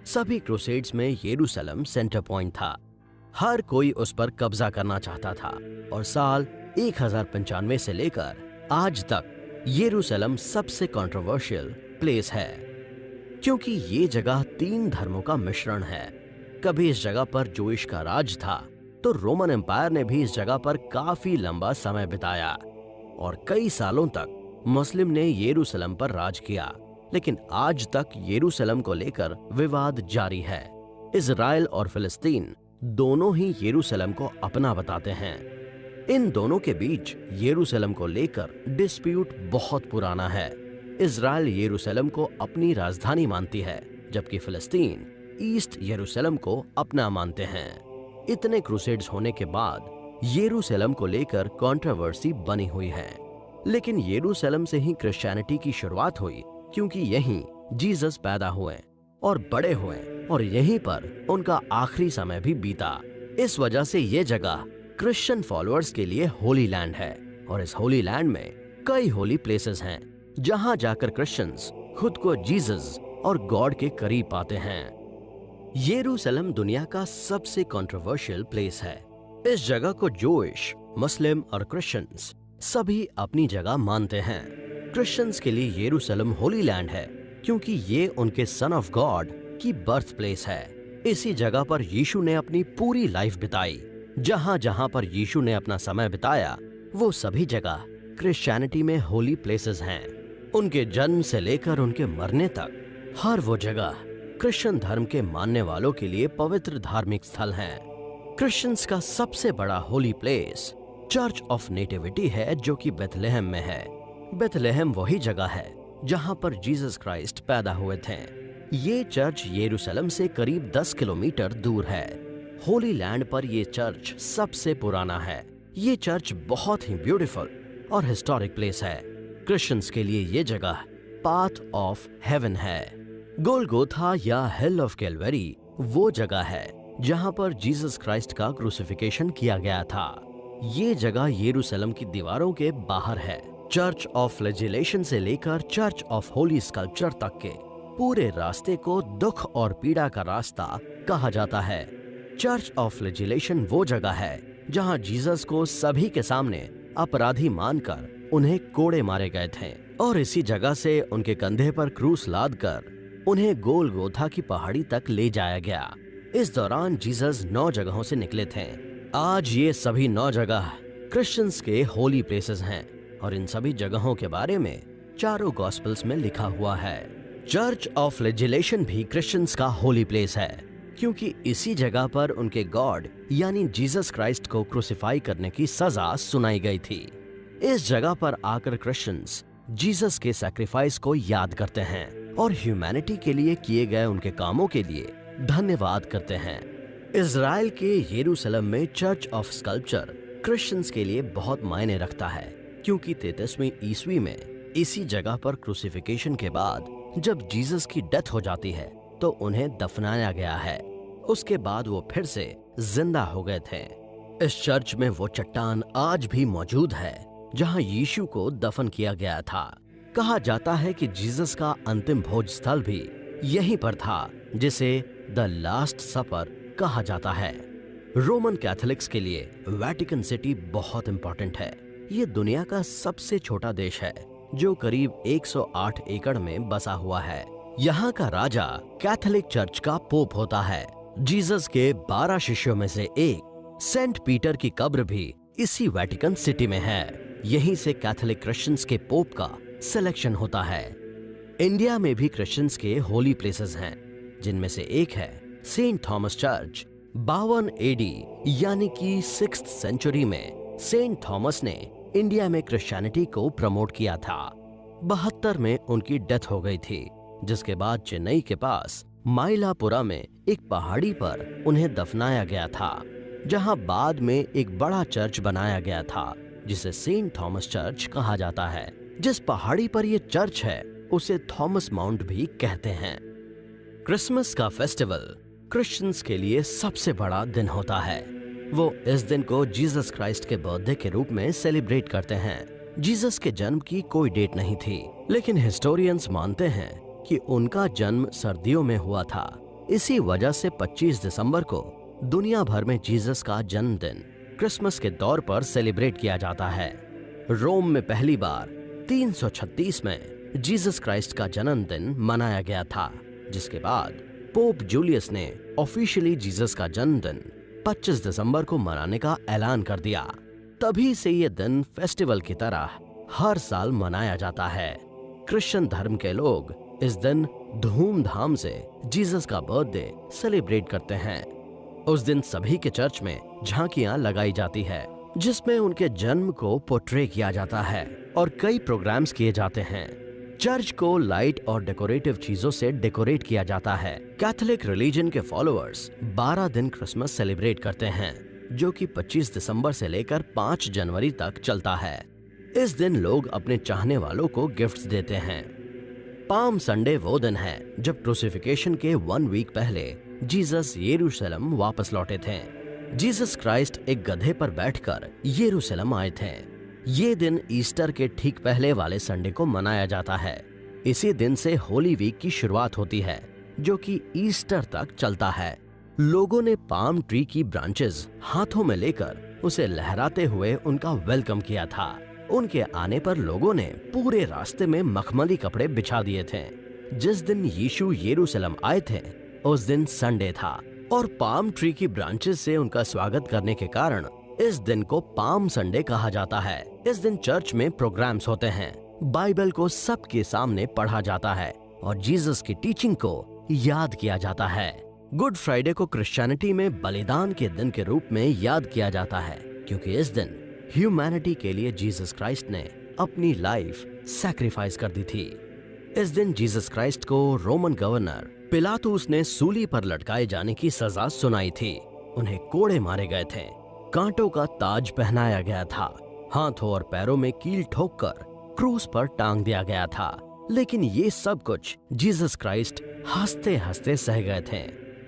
सभी क्रूसेड्स में यरूशलेम सेंटर पॉइंट था। हर कोई उस पर कब्जा करना चाहता था और साल 1095 से लेकर आज तक यरूशलेम सबसे कंट्रोवर्शियल प्लेस है, क्योंकि ये जगह 3 धर्मों का मिश्रण है। कभी इस जगह पर जोइश का राज था, तो रोमन एम्पायर ने भी इस जगह पर काफी लंबा समय बिताया और कई सालों तक मुस्लिम ने यरूशलेम पर राज किया। लेकिन आज तक यरूशलेम को लेकर विवाद जारी है। इजराइल और फिलिस्तीन दोनों ही यरूशलेम को अपना बताते हैं। इन दोनों के बीच यरूशलेम को लेकर डिस्प्यूट बहुत पुराना है। इजराइल यरूशलेम को अपनी राजधानी मानती है, जबकि फिलिस्तीन ईस्ट यरूशलेम को अपना मानते हैं। इतने क्रूसेड्स होने के बाद यरूशलेम को लेकर कंट्रोवर्सी बनी हुई है। लेकिन यरूशलेम से ही क्रिश्चियनिटी की शुरुआत हुई, क्योंकि यहीं जीसस पैदा हुए और बड़े हुए और यहीं पर उनका आखिरी समय भी बीता। इस वजह से ये जगह क्रिश्चियन फॉलोअर्स के लिए होली लैंड है और इस होली लैंड में कई होली प्लेसेस हैं, जहां जाकर क्रिश्चियंस खुद को जीसस और गॉड के करीब पाते हैं। यरूशलेम दुनिया का सबसे कंट्रोवर्शियल प्लेस है। इस जगह को जोइश, मुस्लिम और क्रिश्चियंस सभी अपनी जगह मानते हैं। क्रिश्चियंस के लिए यरूशलेम होली लैंड है, क्योंकि ये उनके सन ऑफ गॉड की बर्थ प्लेस है। इसी जगह पर यीशु ने अपनी पूरी लाइफ बिताई। जहां जहां पर यीशु ने अपना समय बिताया, वो सभी जगह क्रिश्चियनिटी में होली प्लेसेस हैं। उनके जन्म से लेकर उनके मरने तक हर वो जगह क्रिश्चियन धर्म के मानने वालों के लिए पवित्र धार्मिक स्थल हैं। क्रिश्चियंस का सबसे बड़ा holy place church of nativity है, जो कि बेथलेहम में है। बेथलेहम वही जगह है जहां पर जीसस क्राइस्ट पैदा हुए थे। ये चर्च यरूशलेम से करीब 10 किलोमीटर दूर है। होली लैंड पर ये चर्च सबसे पुराना है। ये चर्च बहुत ही ब्यूटीफुल और हिस्टोरिक प्लेस है। क्रिश्चियंस के लिए ये जगह पाथ ऑफ हेवन है। गोलगोथा या हिल ऑफ कैलवरी वो जगह है जहां पर जीसस क्राइस्ट का क्रूसिफिकेशन किया गया था। ये जगह यरूशलेम की दीवारों के बाहर है। चर्च ऑफ फ्लैजिलेशन से लेकर चर्च ऑफ होली स्कल्पचर तक के पूरे रास्ते को दुख और पीड़ा का रास्ता कहा जाता है। चर्च ऑफ फ्लैजिलेशन वो जगह है जहां जीसस को सभी के सामने अपराधी मानकर उन्हें कोड़े मारे गए थे और इसी जगह से उनके कंधे पर क्रूस लादकर उन्हें गोलगोथा की पहाड़ी तक ले जाया गया। इस दौरान जीसस 9 जगहों से निकले थे। आज ये सभी 9 जगह क्रिश्चियंस के होली प्लेसेस हैं और इन सभी जगहों के बारे में चारों गॉस्पेल्स में लिखा हुआ है। चर्च ऑफ फ्लैजेलेशन भी क्रिश्चियंस का होली प्लेस है, क्योंकि इसी जगह पर उनके गॉड यानी जीसस क्राइस्ट को क्रूसिफाई करने की सजा सुनाई गई थी। इस जगह पर आकर क्रिश्चियंस जीसस के सैक्रिफाइस को याद करते हैं और ह्यूमैनिटी के लिए किए गए उनके कामों के लिए धन्यवाद करते हैं। इज़राइल के यरूशलेम में चर्च ऑफ स्कल्पचर क्रिश्चियंस के लिए बहुत मायने रखता है, क्योंकि 33वीं ईस्वी में इसी जगह पर क्रूसिफिकेशन के बाद जब जीसस की डेथ हो जाती है तो उन्हें दफनाया गया है। उसके बाद वो फिर से जिंदा हो गए थे। इस चर्च में वो चट्टान आज भी मौजूद है जहां यीशु को दफन किया गया था। कहा जाता है कि जीसस का अंतिम भोज स्थल भी यहीं पर था, जिसे द लास्ट सपर कहा जाता है। रोमन कैथोलिक्स के लिए वेटिकन सिटी बहुत इंपॉर्टेंट है। ये दुनिया का सबसे छोटा देश है जो करीब 108 एकड़ में बसा हुआ है। यहाँ का राजा कैथोलिक चर्च का पोप होता है। जीसस के 12 शिष्यों में से एक सेंट पीटर की कब्र भी इसी वेटिकन सिटी में है। यहीं से कैथोलिक क्रिश्चियंस के पोप का सिलेक्शन होता है। इंडिया में भी क्रिश्चियंस के होली प्लेसेस हैं, जिनमें से एक है सेंट थॉमस चर्च। 52 एडी यानी कि 6th सेंचुरी में सेंट थॉमस ने इंडिया में क्रिश्चियनिटी को प्रमोट किया था। 72 में उनकी डेथ हो गई थी, जिसके बाद चेन्नई के पास माइलापुरा में एक पहाड़ी पर उन्हें दफनाया गया था, जहां बाद में एक बड़ा चर्च बनाया गया था जिसे सेंट थॉमस चर्च कहा जाता है। जिस पहाड़ी पर यह चर्च है उसे थॉमस माउंट भी कहते हैं। क्रिसमस का फेस्टिवल क्रिश्चियंस के लिए सबसे बड़ा दिन होता है। वो इस दिन को जीसस क्राइस्ट के बर्थडे के रूप में सेलिब्रेट करते हैं। जीसस के जन्म की कोई डेट नहीं थी, लेकिन हिस्टोरियंस मानते हैं कि उनका जन्म सर्दियों में हुआ था। इसी वजह से 25 दिसंबर को दुनिया भर में जीसस का जन्मदिन क्रिसमस के तौर पर सेलिब्रेट किया जाता है। रोम में पहली बार 336 में जीसस क्राइस्ट का जन्मदिन मनाया गया था, जिसके बाद पोप जूलियस ने ऑफिशियली जीसस का जन्मदिन 25 दिसंबर को मनाने का ऐलान कर दिया। तभी से ये दिन फेस्टिवल की तरह हर साल मनाया जाता है। क्रिश्चियन धर्म के लोग इस दिन धूमधाम से जीसस का बर्थडे सेलिब्रेट करते हैं। उस दिन सभी के चर्च में झांकियां लगाई जाती है, जिसमें उनके जन्म को पोर्ट्रे किया जाता है और कई प्रोग्राम्स किए जाते हैं। चर्च को लाइट और डेकोरेटिव चीजों से डेकोरेट किया जाता है। कैथोलिक रिलीजन के फॉलोअर्स 12 दिन क्रिसमस सेलिब्रेट करते हैं, जो कि 25 दिसंबर से लेकर 5 जनवरी तक चलता है। इस दिन लोग अपने चाहने वालों को गिफ्ट्स देते हैं। पाम संडे वो दिन है जब क्रूसिफिकेशन के 1 वीक पहले जीसस यरूशलेम वापस लौटे थे। जीसस क्राइस्ट एक गधे पर बैठकर यरूशलेम आए थे। ये दिन ईस्टर के ठीक पहले वाले संडे को मनाया जाता है। इसी दिन से होली वीक की शुरुआत होती है, जो कि ईस्टर तक चलता है। लोगों ने पाम ट्री की ब्रांचेस हाथों में लेकर उसे लहराते हुए उनका वेलकम किया था। उनके आने पर लोगों ने पूरे रास्ते में मखमली कपड़े बिछा दिए थे। जिस दिन यीशु यरूशलेम आए थे उस दिन संडे था और पाम ट्री की ब्रांचेस से उनका स्वागत करने के कारण इस दिन को पाम संडे कहा जाता है। इस दिन चर्च में प्रोग्राम्स होते हैं, बाइबल को सबके सामने पढ़ा जाता है और जीसस की टीचिंग को याद किया जाता है। गुड फ्राइडे को क्रिश्चियनिटी में बलिदान के दिन के रूप में याद किया जाता है, क्योंकि इस दिन ह्यूमैनिटी के लिए जीसस क्राइस्ट ने अपनी लाइफ सैक्रिफाइस कर दी थी। इस दिन जीसस क्राइस्ट को रोमन गवर्नर पिलातुस ने सूली पर लटकाए जाने की सजा सुनाई थी। उन्हें कोड़े मारे गए थे, कांटों का ताज पहनाया गया था, हाथों और पैरों में कील ठोककर क्रूस पर टांग दिया गया था। लेकिन ये सब कुछ जीसस क्राइस्ट हंसते हंसते सह गए थे।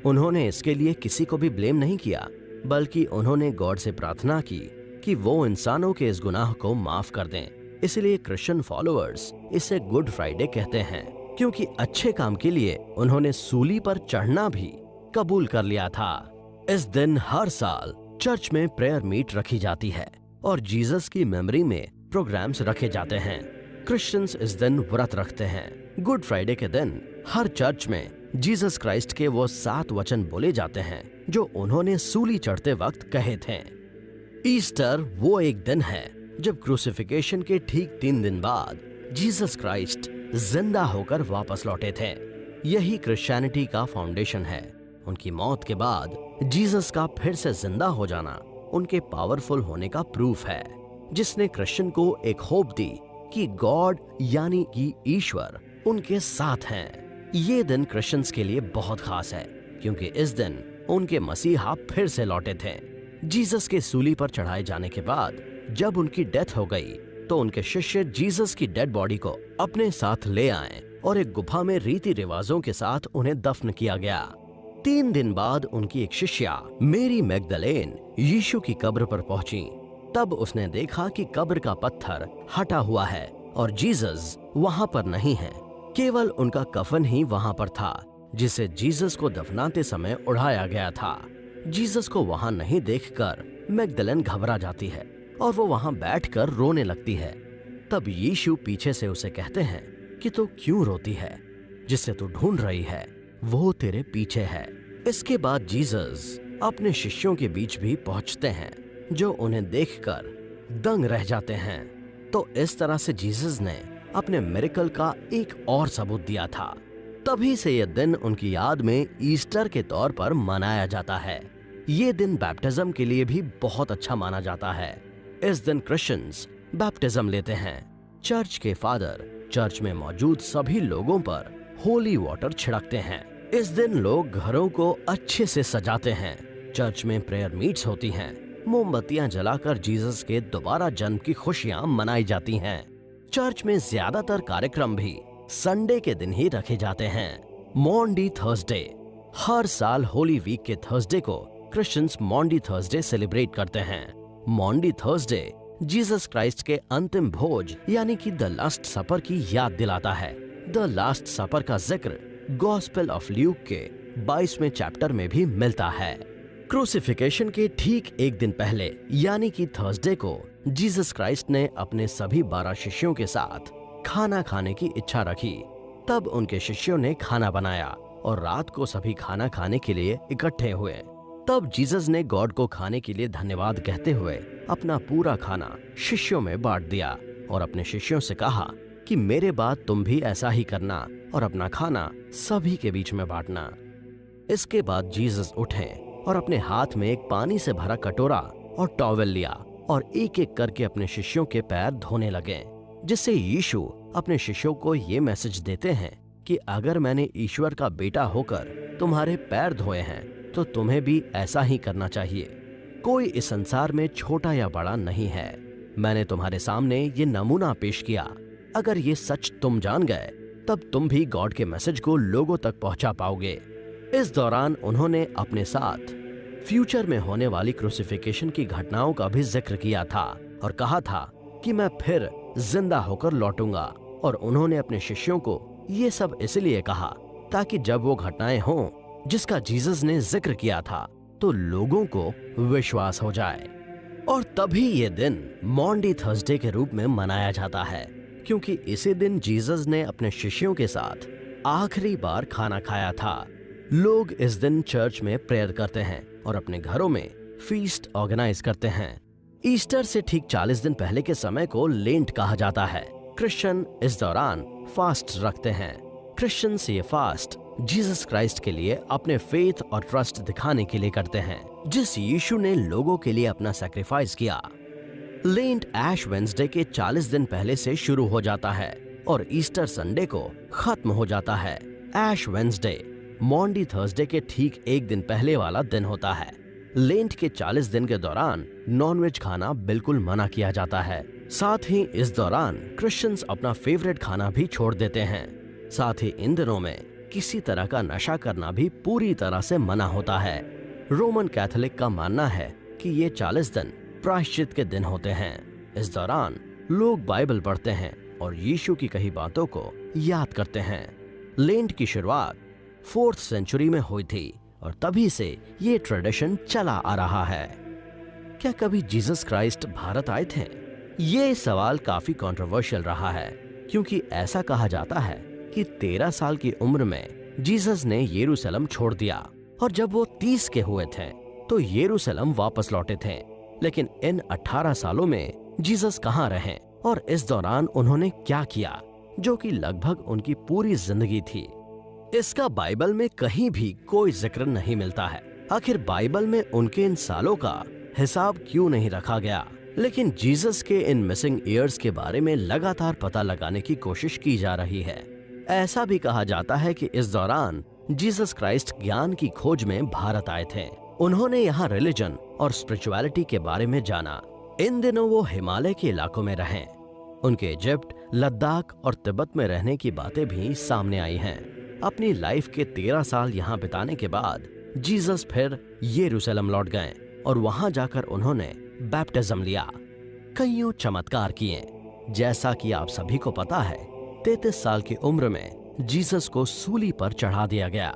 उन्होंने इसके लिए किसी को भी ब्लेम नहीं किया, बल्कि उन्होंने गॉड से प्रार्थना की कि वो इंसानों के इस गुनाह को माफ कर दें। इसलिए क्रिश्चियन फॉलोअर्स इसे गुड फ्राइडे कहते हैं, क्योंकि अच्छे काम के लिए उन्होंने सूली पर चढ़ना भी कबूल कर लिया था। इस दिन हर साल चर्च में प्रेयर मीट रखी जाती है और जीसस की मेमोरी में प्रोग्राम्स रखे जाते हैं। क्रिश्चियंस इस दिन व्रत रखते हैं। गुड फ्राइडे के दिन हर चर्च में जीसस क्राइस्ट के वो 7 वचन बोले जाते हैं जो उन्होंने सूली चढ़ते वक्त कहे थे। ईस्टर वो एक दिन है जब क्रूसिफिकेशन के ठीक 3 दिन बाद जीसस क्राइस्ट जिंदा होकर वापस लौटे थे। यही क्रिश्चियनिटी का फाउंडेशन है। उनकी मौत के बाद जीसस का फिर से जिंदा हो जाना उनके पावरफुल होने का प्रूफ है, जिसने क्रिश्चियन को एक होप दी कि गॉड यानी कि ईश्वर उनके साथ हैं। ये दिन क्रिश्चियंस के लिए बहुत खास है क्योंकि इस दिन उनके मसीहा फिर से लौटे थे। जीसस के सूली पर चढ़ाए जाने के बाद जब उनकी डेथ हो गई तो उनके शिष्य जीसस की डेड बॉडी को अपने साथ ले आए और एक गुफा में रीति रिवाजों के साथ उन्हें दफन किया गया। 3 दिन बाद उनकी एक शिष्या मेरी मैगदलेन यीशु की कब्र पर पहुंची। तब उसने देखा कि कब्र का पत्थर हटा हुआ है और जीसस वहां पर नहीं है, केवल उनका कफन ही वहां पर था जिसे जीसस को दफनाते समय उड़ाया गया था। जीसस को वहां नहीं देखकर मैगदलेन घबरा जाती है और वो वहां बैठकर रोने लगती है। तब यीशु पीछे से उसे कहते हैं कि तू क्यों रोती है, जिसे तू ढूंढ रही है वो तेरे पीछे है। इसके बाद जीसस अपने शिष्यों के बीच भी पहुंचते हैं जो उन्हें देखकर दंग रह जाते हैं। तो इस तरह से जीसस ने अपने मिरेकल का एक और सबूत दिया था। तभी से यह दिन उनकी याद में ईस्टर के तौर पर मनाया जाता है। ये दिन बैप्टिज्म के लिए भी बहुत अच्छा माना जाता है। इस दिन क्रिश्चियंस बैप्टिज्म लेते हैं। चर्च के फादर चर्च में मौजूद सभी लोगों पर होली वाटर छिड़कते हैं। इस दिन लोग घरों को अच्छे से सजाते हैं। चर्च में प्रेयर मीट्स होती हैं। मोमबत्तियां जलाकर जीसस के दोबारा जन्म की खुशियां मनाई जाती हैं। चर्च में ज्यादातर कार्यक्रम भी संडे के दिन ही रखे जाते हैं। मॉन्डी थर्सडे, हर साल होली वीक के थर्सडे को क्रिश्चियंस मॉन्डी थर्सडे सेलिब्रेट करते हैं। मॉन्डी थर्सडे जीसस क्राइस्ट के अंतिम भोज यानी कि द लास्ट सपर की याद दिलाता है। द लास्ट सपर का जिक्र गॉस्पेल ऑफ ल्यूक के 22वें चैप्टर में भी मिलता है। क्रूसिफिकेशन के ठीक एक दिन पहले यानी कि थर्सडे को जीसस क्राइस्ट ने अपने सभी 12 शिष्यों के साथ खाना खाने की इच्छा रखी। तब उनके शिष्यों ने खाना बनाया और रात को सभी खाना खाने के लिए इकट्ठे हुए। तब जीसस ने गॉड को खाने के लिए धन्यवाद कहते हुए अपना पूरा खाना शिष्यों में बांट दिया और अपने शिष्यों से कहा कि मेरे बाद तुम भी ऐसा ही करना और अपना खाना सभी के बीच में बांटना। इसके बाद जीसस उठे और अपने हाथ में एक पानी से भरा कटोरा और टॉवेल लिया और एक एक करके अपने शिष्यों के पैर धोने लगे, जिससे यीशु अपने शिष्यों को ये मैसेज देते हैं कि अगर मैंने ईश्वर का बेटा होकर तुम्हारे पैर धोए हैं तो तुम्हें भी ऐसा ही करना चाहिए। कोई इस संसार में छोटा या बड़ा नहीं है। मैंने तुम्हारे सामने ये नमूना पेश किया। अगर ये सच तुम जान गए तब तुम भी गॉड के मैसेज को लोगों तक पहुंचा पाओगे। इस दौरान उन्होंने अपने साथ फ्यूचर में होने वाली क्रूसिफिकेशन की घटनाओं का भी जिक्र किया था और कहा था कि मैं फिर जिंदा होकर लौटूंगा। और उन्होंने अपने शिष्यों को ये सब इसलिए कहा ताकि जब वो घटनाएं हों जिसका जीसस ने जिक्र किया था तो लोगों को विश्वास हो जाए। और तभी ये दिन मॉन्डी थर्सडे के रूप में मनाया जाता है, क्योंकि इसी दिन जीसस ने अपने शिष्यों के साथ आखिरी बार खाना खाया था। लोग इस दिन चर्च में प्रेयर करते हैं और अपने घरों में फीस्ट ऑर्गेनाइज करते हैं। ईस्टर से ठीक 40 दिन पहले के समय को लेंट कहा जाता है। क्रिश्चियन इस दौरान फास्ट रखते हैं। क्रिश्चियंस ये फास्ट जीसस क्राइस्ट के लिए अपने फेथ और ट्रस्ट दिखाने के लिए करते हैं, जिस यीशु ने लोगों के लिए अपना सैक्रिफाइस किया। लेंट ऐश वेंसडे के 40 दिन पहले से शुरू हो जाता है और ईस्टर संडे को खत्म हो जाता है। ऐश वेंसडे मॉन्डी थर्सडे के ठीक एक दिन पहले वाला दिन होता है। लेंट के 40 दिन के दौरान नॉनवेज खाना बिल्कुल मना किया जाता है। साथ ही इस दौरान क्रिश्चियंस अपना फेवरेट खाना भी छोड़ देते हैं। साथ ही इन दिनों में किसी तरह का नशा करना भी पूरी तरह से मना होता है। रोमन कैथोलिक का मानना है कि ये 40 दिन प्रायश्चित के दिन होते हैं। इस दौरान लोग बाइबल पढ़ते हैं और यीशु की कही बातों को याद करते हैं। लेंट की शुरुआत 4th सेंचुरी में हुई थी और तभी से ये ट्रेडिशन चला आ रहा है। क्या कभी जीसस क्राइस्ट भारत आए थे? ये सवाल काफी कंट्रोवर्शियल रहा है, क्योंकि ऐसा कहा जाता है कि 13 साल की उम्र में जीसस ने यरूशलेम छोड़ दिया और जब वो 30 के हुए थे तो यरूशलेम वापस लौटे थे। लेकिन इन 18 सालों में जीसस कहाँ रहे और इस दौरान उन्होंने क्या किया, जो कि लगभग उनकी पूरी जिंदगी थी, इसका बाइबल में कहीं भी कोई जिक्र नहीं मिलता है। आखिर बाइबल में उनके इन सालों का हिसाब क्यों नहीं रखा गया? लेकिन जीसस के इन मिसिंग ईयर्स के बारे में लगातार पता लगाने की कोशिश की जा रही है। ऐसा भी कहा जाता है कि इस दौरान जीसस क्राइस्ट ज्ञान की खोज में भारत आए थे। उन्होंने यहाँ रिलीजन और स्पिरिचुअलिटी के बारे में जाना। इन दिनों वो हिमालय के इलाकों में रहे। उनके इजिप्ट, लद्दाख और तिब्बत में रहने की बातें भी सामने आई हैं। अपनी लाइफ के 13 साल यहाँ बिताने के बाद जीसस फिर यरूशलेम लौट गए और वहां जाकर उन्होंने बैप्टिज्म लिया। कईयों चमत्कार किए। जैसा कि आप सभी को पता है, 33 साल की उम्र में जीसस को सूली पर चढ़ा दिया गया।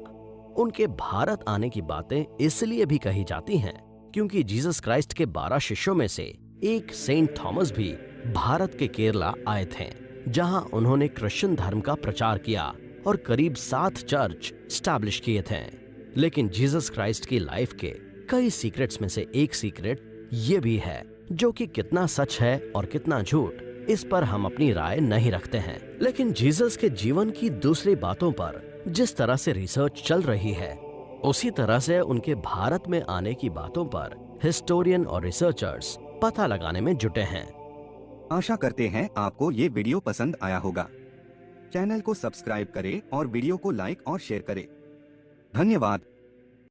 उनके भारत आने की बातें इसलिए भी कही जाती हैं क्योंकि जीसस क्राइस्ट के 12 शिष्यों में से एक सेंट थॉमस भी भारत के केरला आए थे, जहां उन्होंने क्रिश्चियन धर्म का प्रचार किया और करीब 7 चर्च स्टैब्लिश किए थे। लेकिन जीसस क्राइस्ट की लाइफ के कई सीक्रेट्स में से एक सीक्रेट ये भी है, जो कि कितना सच है और कितना झूठ, इस पर हम अपनी राय नहीं रखते हैं। लेकिन जीसस के जीवन की दूसरी बातों पर जिस तरह से रिसर्च चल रही है, उसी तरह से उनके भारत में आने की बातों पर हिस्टोरियन और रिसर्चर्स पता लगाने में जुटे हैं। आशा करते हैं आपको ये वीडियो पसंद आया होगा। चैनल को सब्सक्राइब करें और वीडियो को लाइक और शेयर करें। धन्यवाद।